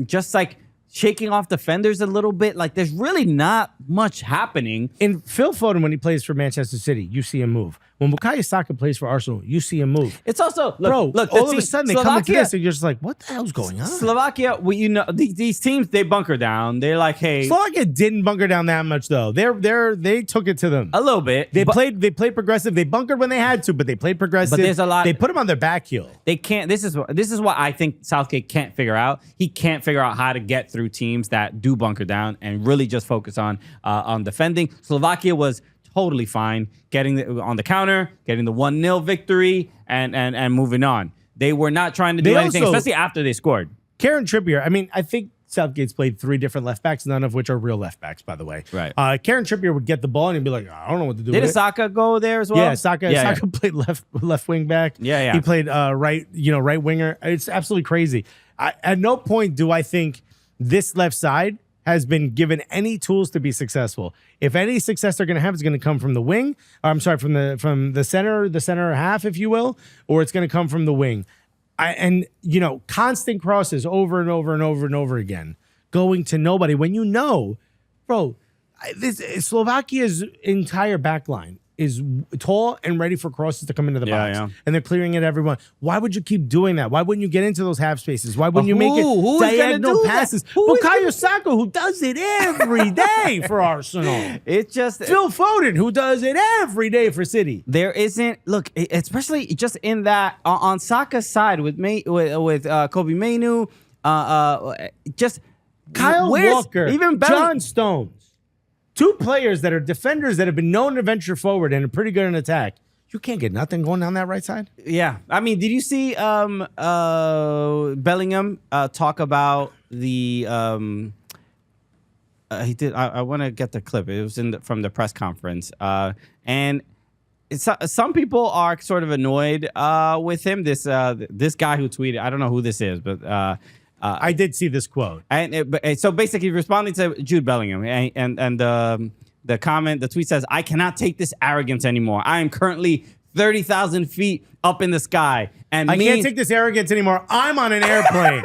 just like shaking off defenders a little bit. Like, there's really not much happening. In Phil Foden, when he plays for Manchester City, you see him move. When Bukayo Saka plays for Arsenal, you see him move. It's also, look, all of a sudden they come into this and you're just like, what the hell's going on? Slovakia, these teams, they bunker down. They're like, hey. Slovakia didn't bunker down that much, though. They took it to them. A little bit. They played progressive. They bunkered when they had to, but they played progressive. But there's a lot. They put them on their back heel. They can't. This is what I think Southgate can't figure out. He can't figure out how to get through teams that do bunker down and really just focus on defending. Slovakia was totally fine getting on the counter, getting the 1-0 victory, and moving on. They were not trying to do anything, especially after they scored. Kieran Trippier, I mean, I think Southgate's played 3 different left backs, none of which are real left backs, by the way. Right. Kieran Trippier would get the ball and he'd be like, I don't know what to do with it. Did Saka go there as well? Yeah, Saka played left wing back. Yeah. He played right winger. It's absolutely crazy. At no point do I think this left side has been given any tools to be successful. If any success they're going to have is going to come from the wing, or I'm sorry, from the center half, if you will, or it's going to come from the wing. Constant crosses over and over and over and over again, going to nobody. When you know, bro, Slovakia's entire back line is tall and ready for crosses to come into the box. Yeah. And they're clearing it everyone. Why would you keep doing that? Why wouldn't you get into those half spaces? Why wouldn't you make it diagonal passes? Bukayo Saka, who does it every day for Arsenal. It's just Phil Foden, who does it every day for City. There isn't, look, especially just in that on Saka's side with Kobe Mainoo, just Kyle Walker, even John Stones. 2 players that are defenders that have been known to venture forward and are pretty good in attack. You can't get nothing going down that right side. Yeah. I mean, did you see Bellingham talk about the he did I want to get the clip. It was from the press conference. And some people are sort of annoyed with him. This guy who tweeted, I don't know who this is, but I did see this quote. And so basically responding to Jude Bellingham and the comment, the tweet says, I cannot take this arrogance anymore. I am currently 30,000 feet up in the sky. And I can't take this arrogance anymore. I'm on an airplane.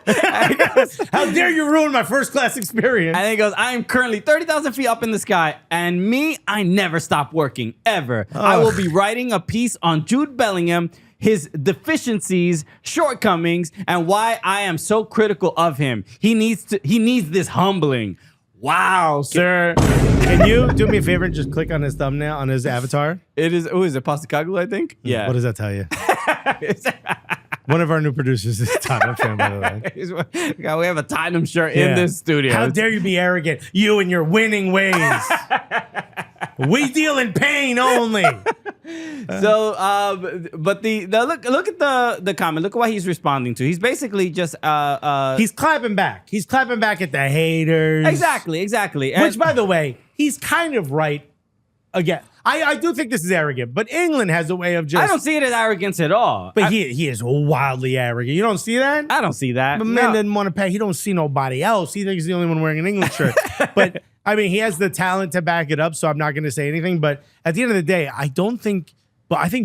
How dare you ruin my first class experience? And he goes, I am currently 30,000 feet up in the sky, and me, I never stop working, ever. I will be writing a piece on Jude Bellingham, his deficiencies, shortcomings, and why I am so critical of him. He needs this humbling. Wow, sir. Can you do me a favor and just click on his thumbnail, on his avatar? It is, who is it, Postacoglu, I think? Yeah. What does that tell you? One of our new producers is a Tottenham fan, by the way. We have a Tottenham shirt in this studio. How dare you be arrogant? You and your winning ways. We deal in pain only. So, but look at the comment. Look at what he's responding to. He's basically just he's clapping back. He's clapping back at the haters. Exactly. Which, by the way, he's kind of right. Again, I do think this is arrogant, but England has a way of just. I don't see it as arrogance at all. But he is wildly arrogant. You don't see that? I don't see that. But man didn't want to pay. He don't see nobody else. He thinks he's the only one wearing an England shirt. But I mean, he has the talent to back it up, so I'm not going to say anything. But at the end of the day, I think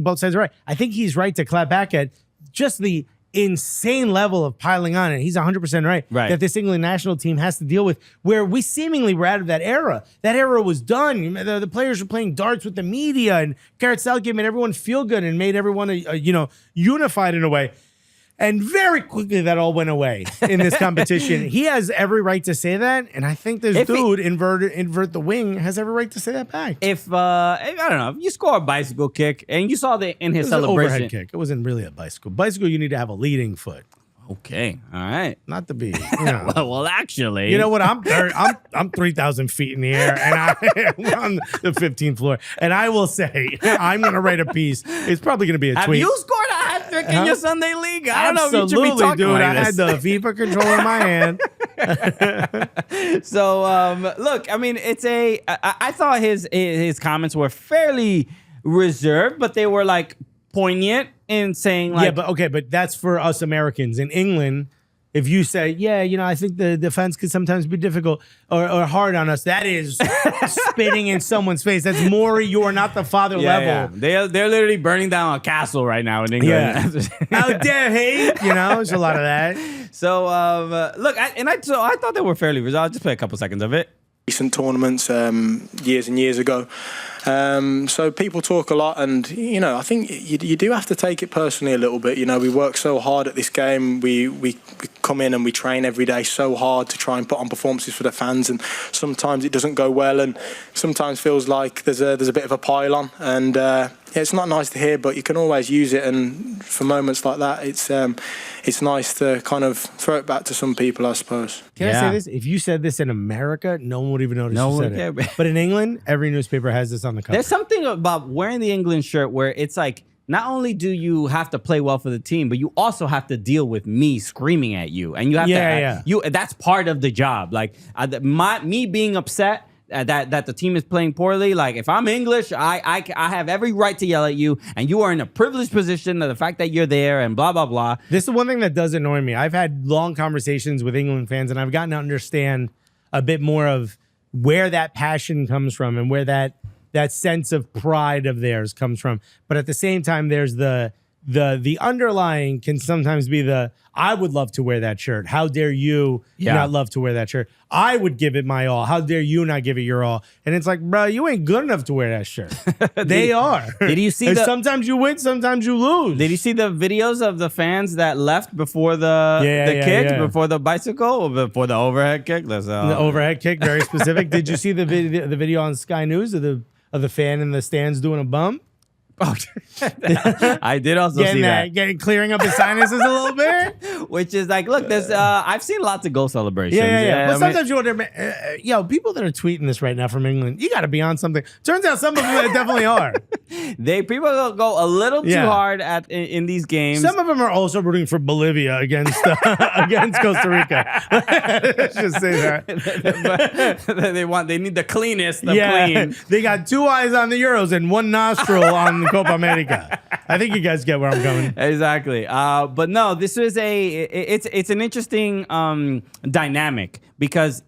both sides are right. I think he's right to clap back at just the insane level of piling on, and he's 100% right that this England national team has to deal with, where we seemingly were out of that era. That era was done. The players were playing darts with the media, and Gareth Southgate made everyone feel good and made everyone unified in a way. And very quickly, that all went away in this competition. He has every right to say that, and I think this invert the wing, has every right to say that back. If I don't know, if you score a bicycle kick, and you saw that in his celebration, an overhead kick. It wasn't really a bicycle. Bicycle, you need to have a leading foot. Okay, all right. Not to be. Well, actually, you know what? I'm 3,000 feet in the air, and I'm on the 15th floor. And I will say, I'm going to write a piece. It's probably going to be a tweet. Have you scored a hat trick in your Sunday league? I don't know if you should be talking dude. like I this. had the FIFA controller in my hand. So, look, I mean, I thought his comments were fairly reserved, but they were like poignant in saying like, but that's for us Americans. In England, if you say, I think the defense could sometimes be difficult or hard on us, that is spitting in someone's face. That's more you are not the father level. Yeah. They're literally burning down a castle right now in England. Yeah. How dare he? There's a lot of that. So look, I thought they were fairly resolved. I'll just play a couple seconds of it. Recent tournaments years and years ago. So people talk a lot, and I think you do have to take it personally a little bit. We work so hard at this game. We come in and we train every day so hard to try and put on performances for the fans, and sometimes it doesn't go well, and sometimes feels like there's a bit of a pile on, and it's not nice to hear, but you can always use it. And for moments like that, it's nice to kind of throw it back to some people, I suppose. Can I say this? If you said this in America, no one would even notice you said it. But in England, every newspaper has this on the cover. There's something about wearing the England shirt where it's like, not only do you have to play well for the team, but you also have to deal with me screaming at you, and you have to. That's part of the job. Like me being upset that the team is playing poorly. Like if I'm English, I have every right to yell at you, and you are in a privileged position of the fact that you're there and blah blah blah. This is one thing that does annoy me. I've had long conversations with England fans, and I've gotten to understand a bit more of where that passion comes from and where that sense of pride of theirs comes from. But at the same time, there's the underlying can sometimes be I would love to wear that shirt. How dare you not love to wear that shirt? I would give it my all. How dare you not give it your all? And it's like, bro, you ain't good enough to wear that shirt. They are. Did you see sometimes you win, sometimes you lose. Did you see the videos of the fans that left before the kick, before the bicycle, or before the overhead kick? The overhead kick, very specific. Did you see the video on Sky News of the fan in the stands doing a bump? Oh, I did also see that. Clearing up his sinuses a little bit. Which is like, look, there's I've seen lots of goal celebrations. Yeah. But sometimes you wonder, people that are tweeting this right now from England, you got to be on something. Turns out some of them definitely are. People go a little too hard in these games. Some of them are also rooting for Bolivia against Costa Rica. Let's just say that. But they need the cleanest of clean. They got 2 eyes on the Euros and 1 nostril on Copa America. I think you guys get where I'm going. Exactly. But no, this is it's an interesting dynamic because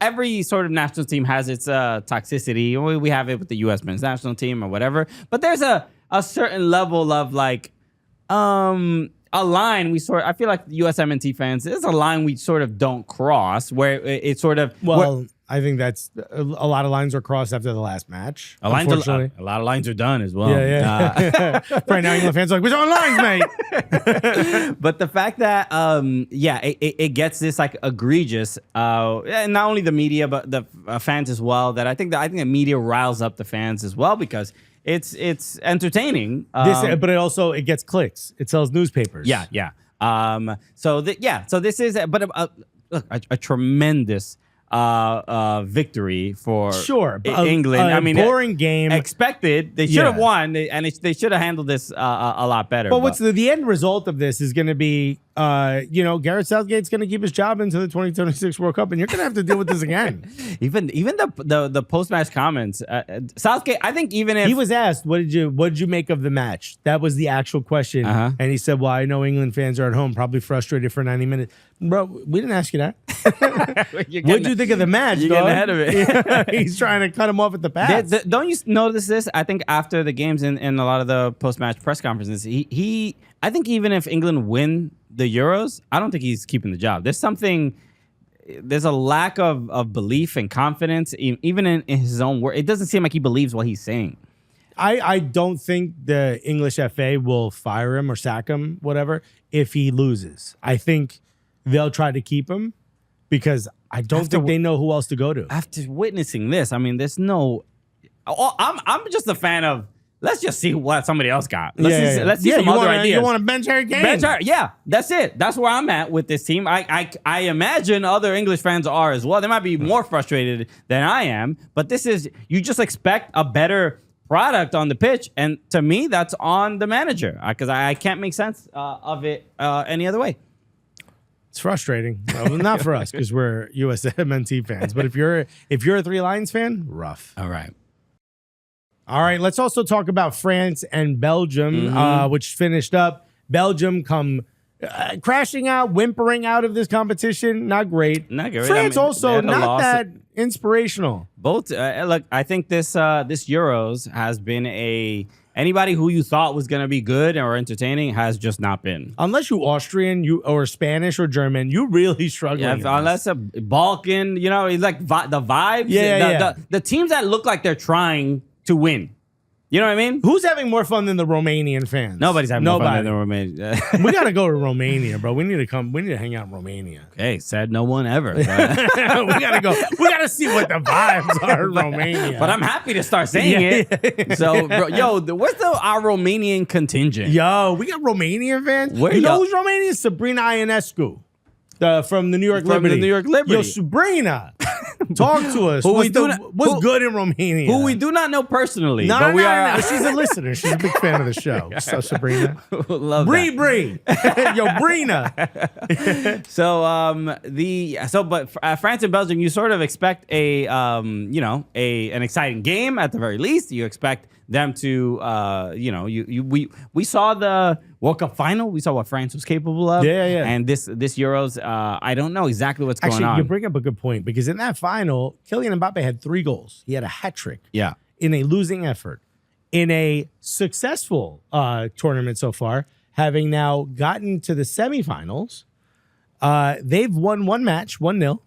every sort of national team has its toxicity. We have it with the U.S. men's national team or whatever. But there's a certain level of like a line I feel like the USMNT fans, there's a line we sort of don't cross where it sort of. Well, I think that's a lot of lines are crossed after the last match. A lot of lines are done as well. Yeah. Right now, England fans are like, we're on lines, mate. But the fact that, it gets this like egregious, and not only the media, but the fans as well, that I think the media riles up the fans as well because it's entertaining. But it gets clicks. It sells newspapers. Yeah. So this is, look, a tremendous victory for England. I mean, boring game. Expected. They should have won, and they should have handled this a lot better. But what's the end result of this is going to be, Gareth Southgate's going to keep his job into the 2026 World Cup, and you're going to have to deal with this again. even the post match comments, Southgate. I think even if he was asked, what did you make of the match? That was the actual question, and he said, "Well, I know England fans are at home, probably frustrated for 90 minutes." Bro, we didn't ask you that. What did you think of the match? You're getting ahead of it. He's trying to cut him off at the pass. Don't you notice this? I think after the games and a lot of the post-match press conferences, I think even if England win the Euros, I don't think he's keeping the job. There's a lack of belief and confidence, even in his own word. It doesn't seem like he believes what he's saying. I don't think the English FA will fire him or sack him, whatever, if he loses. I think they'll try to keep him because I don't think they know who else to go to. After witnessing this, I mean, there's no. I'm just a fan of. Let's just see what somebody else got. Let's see some other ideas. You want to bench Harry Kane? Yeah, that's it. That's where I'm at with this team. I imagine other English fans are as well. They might be more frustrated than I am, but you just expect a better product on the pitch, and to me, that's on the manager because I can't make sense of it any other way. It's frustrating. Well, not for us because we're USMNT fans, but if you're a Three Lions fan, rough. All right. Let's also talk about France and Belgium, which finished up. Belgium come crashing out, whimpering out of this competition. Not great. France also not that inspirational. Both. Look, I think this Euros has been anybody who you thought was going to be good or entertaining has just not been. Unless you Austrian, or Spanish or German, you really struggling. Yeah, unless a Balkan, it's like the vibes. The teams that look like they're trying to win. You know what I mean? Who's having more fun than the Romanian fans? Nobody's having more fun than the Romanians. We got to go to Romania, bro. We need to come. We need to hang out in Romania. Okay, said no one ever. We got to go. We got to see what the vibes are in Romania. But I'm happy to start saying it. So, bro, where's our Romanian contingent? Yo, we got Romanian fans. You know who's Romanian? Sabrina Ionescu. From the New York Liberty. The New York Liberty. Yo, Sabrina, talk to us. What's good in Romania? Who we do not know personally. No, she's a listener. She's a big fan of the show. So, Sabrina. Love Bree. Yo, Brina. But France and Belgium, you sort of expect an exciting game at the very least. You expect them to, we saw the World Cup final. We saw what France was capable of. Yeah. And this Euros, I don't know exactly what's going on. Actually, you bring up a good point because in that final, Kylian Mbappe had 3 goals. He had a hat trick. Yeah. In a losing effort. In a successful tournament so far, having now gotten to the semifinals, they've won one match, 1-0,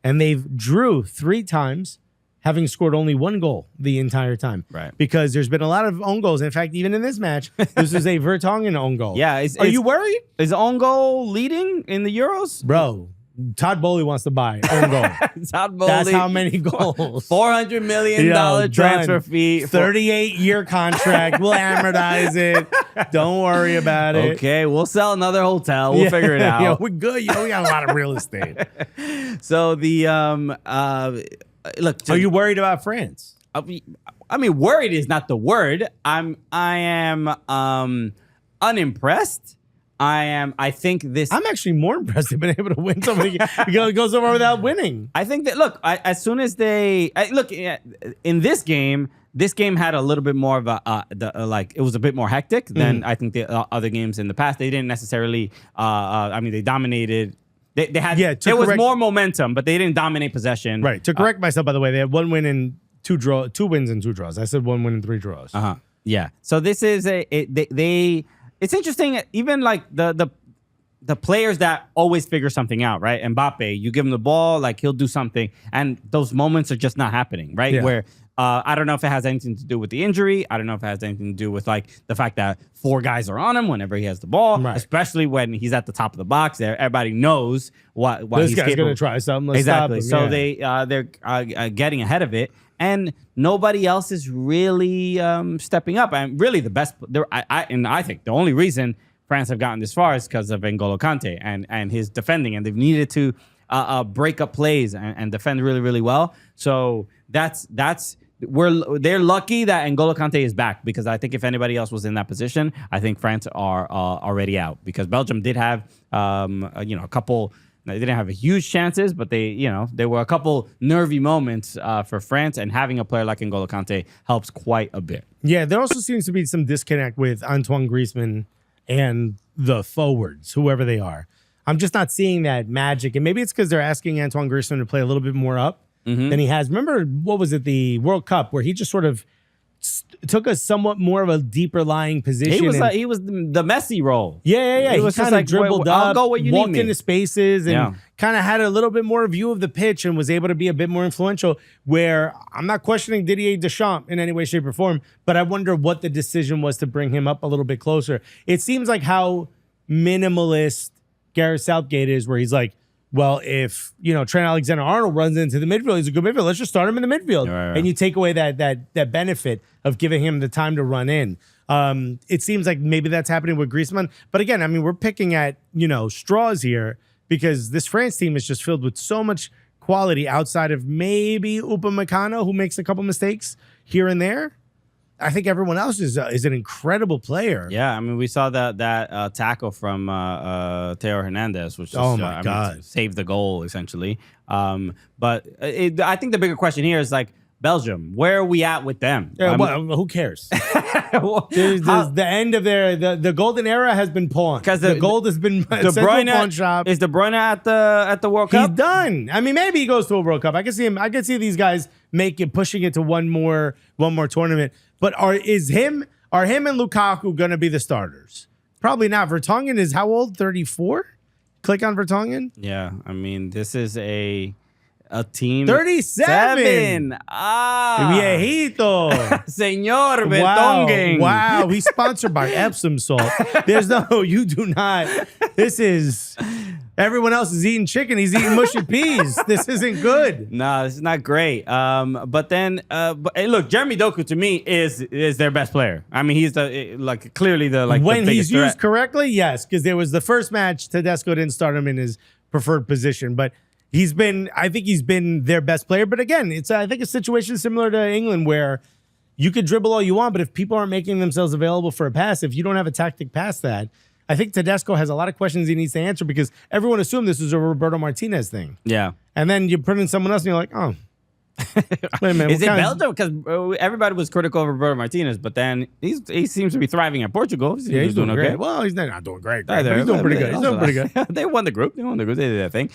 and they've drew 3 times, having scored only 1 goal the entire time. Right. Because there's been a lot of own goals. In fact, even in this match, this is a Vertonghen own goal. Yeah. Are you worried? Is own goal leading in the Euros? Bro, Todd Bowley wants to buy own goal. Todd Bowley. That's how many goals. $400 million transfer fee. 38-year contract. We'll amortize it. Don't worry about it. Okay, we'll sell another hotel. We'll figure it out. We're good. We got a lot of real estate. So look, are you worried about France? I mean, worried is not the word. I am unimpressed. I think this. I'm actually more impressed they've been able to win something. It goes over without winning. I think that as soon as in this game had a little bit more of it was a bit more hectic than I think the other games in the past. They didn't necessarily. They dominated. They had. Yeah, there was more momentum, but they didn't dominate possession. Right. To correct myself, by the way, they had 1 win and 2 wins and 2 draws. I said 1 win and 3 draws. Yeah. So this is it's interesting. Even like the players that always figure something out, right? Mbappe, you give him the ball, like he'll do something, and those moments are just not happening, right? Yeah. Where I don't know if it has anything to do with the injury. I don't know if it has anything to do with like the fact that 4 guys are on him whenever he has the ball, Right. especially when he's at the top of the box. There, everybody knows what This he's guy's capable. going to try something. Let's Exactly. stop him. So Yeah. they're getting ahead of it, and nobody else is really stepping up. And really, the best. I think the only reason France have gotten this far is because of N'Golo Kante and his defending, and they've needed to break up plays and defend really, really well. So they're lucky that N'Golo Kante is back, because I think if anybody else was in that position, I think France are already out, because Belgium did have a couple. They didn't have huge chances, but there were a couple nervy moments for France, and having a player like N'Golo Kante helps quite a bit. Yeah, there also seems to be some disconnect with Antoine Griezmann and the forwards, whoever they are. I'm just not seeing that magic. And maybe it's because they're asking Antoine Griezmann to play a little bit more up than he has. Remember, what was it, the World Cup, where he just sort of took a somewhat more of a deeper lying position. He was the Messi role. Yeah. He He was just kind of like, dribbled I'll up, go where you walked need me. into spaces, and Yeah. kind of had a little bit more view of the pitch and was able to be a bit more influential, where I'm not questioning Didier Deschamps in any way, shape, or form, but I wonder what the decision was to bring him up a little bit closer. It seems like how minimalist Gareth Southgate is, where he's like, well, if Trent Alexander-Arnold runs into the midfield, he's a good midfield. Let's just start him in the midfield, Right. and you take away that benefit of giving him the time to run in. It seems like maybe that's happening with Griezmann, but again, I mean, we're picking at straws here, because this France team is just filled with so much quality outside of maybe Upamecano, who makes a couple mistakes here and there. I think everyone else is an incredible player. Yeah, I mean, we saw that tackle from Theo Hernandez, which God, saved the goal essentially. But I think the bigger question here is like, Belgium, where are we at with them? Yeah, well, who cares? The end of the golden era has been pawned. Because the gold has been De sent to a pawn shop. Is De Bruyne at the World Cup? He's done. I mean, maybe he goes to a World Cup. I can see him. I can see these guys pushing it to one more tournament. But are him and Lukaku going to be the starters? Probably not. Vertonghen is how old? 34? Click on Vertonghen. Yeah, I mean, this is a team 37. Viejito. Señor Wow. Vertonghen. Wow. He's sponsored by Epsom salt. You do not. This is, everyone else is eating chicken. He's eating mushy peas. This isn't good. No, this is not great. But hey, look, Jeremy Doku to me is their best player. I mean, he's clearly the when the he's biggest threat. used correctly, yes, because there was the first match, Tedesco didn't start him in his preferred position, but I think he's been their best player. But again, it's I think a situation similar to England, where you could dribble all you want, but if people aren't making themselves available for a pass, if you don't have a tactic past that, I think Tedesco has a lot of questions he needs to answer, because everyone assumed this was a Roberto Martinez thing. Yeah. And then you put in someone else and you're like, oh, wait a minute. Is it Belgium? Because everybody was critical of Roberto Martinez, but then he seems to be thriving at Portugal. Yeah, he's doing okay. great. Well, he's not doing great. Either. But he's doing pretty good. He's doing pretty good. They won the group. They did their thing.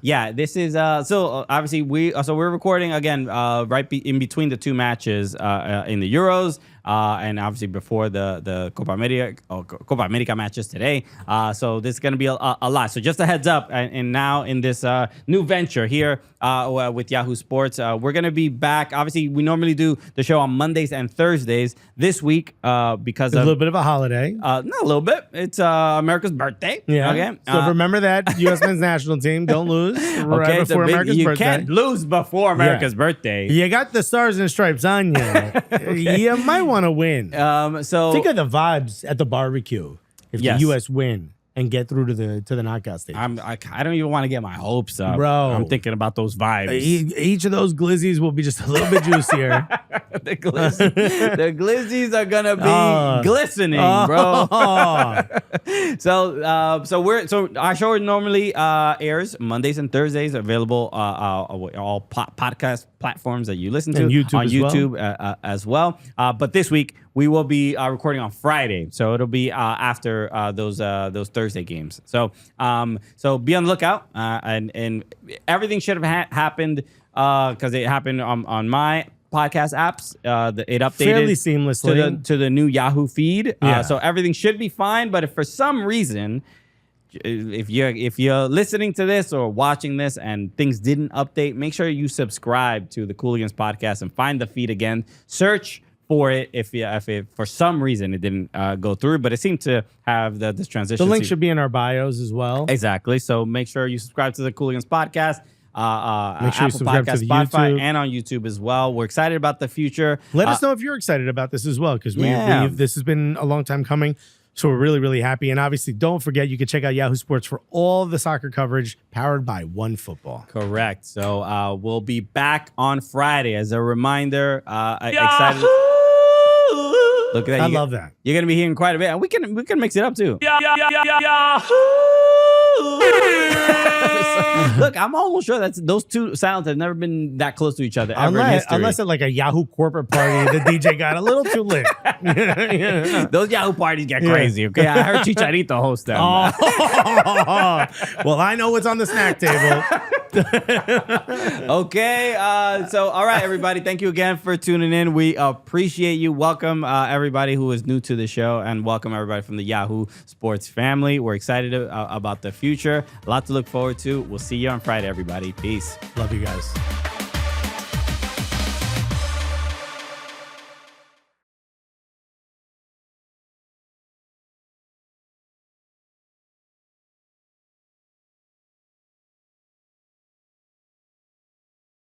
Yeah, this is obviously we're recording again right in between the two matches in the Euros. And obviously before the Copa America matches today. So this is going to be a lot. So just a heads up. And now in this new venture here with Yahoo Sports, we're going to be back. Obviously, we normally do the show on Mondays and Thursdays. This week, because It's a little bit of a holiday. not a little bit. It's America's birthday. Yeah. Okay. So remember that U.S. men's national team. Don't lose right before America's you birthday. can't lose before America's birthday. You got the stars and stripes on you. You might want to win. So Think of the vibes at the barbecue if Yes. the U.S. win and get through to the knockout stage. I don't even want to get my hopes up, Bro. I'm thinking about those vibes. Each of those glizzies will be just a little bit juicier. the glizzies are gonna be glistening, bro. So our show normally airs Mondays and Thursdays, available all podcast platforms that you listen to, And YouTube on as well. YouTube as well. But this week we will be recording on Friday, so it'll be after those Thursday games. So be on the lookout, and everything should have happened because it happened on my podcast apps. It updated fairly seamlessly to the new Yahoo feed. Yeah. So everything should be fine. But if for some reason, if you're listening to this or watching this and things didn't update, make sure you subscribe to the Cooligans podcast and find the feed again. Search for it if for some reason it didn't go through, but it seemed to have this transition. The link should be in our bios as well. Exactly. So make sure you subscribe to the Cooligans podcast. Make sure you Apple subscribe Podcast, to the Spotify, YouTube. and on YouTube as well. We're excited about the future. Let us know if you're excited about this as well, because this has been a long time coming. So we're really, really happy. And obviously, don't forget, you can check out Yahoo Sports for all the soccer coverage powered by OneFootball. Correct. So we'll be back on Friday. As a reminder, excited. Look at that. I love that. You're gonna be hearing quite a bit, and we can mix it up too. Look, I'm almost sure those two sounds have never been that close to each other ever in history. Unless at like a Yahoo corporate party, the DJ got a little too lit. Those Yahoo parties get crazy. Okay, I heard Chicharito host them. Oh. Well, I know what's on the snack table. Okay, so all right, everybody, thank you again for tuning in. We appreciate you. Welcome everybody who is new to the show, and welcome everybody from the Yahoo Sports family. We're excited about the future. A lot to look forward to. We'll see you on Friday, everybody. Peace. Love you guys.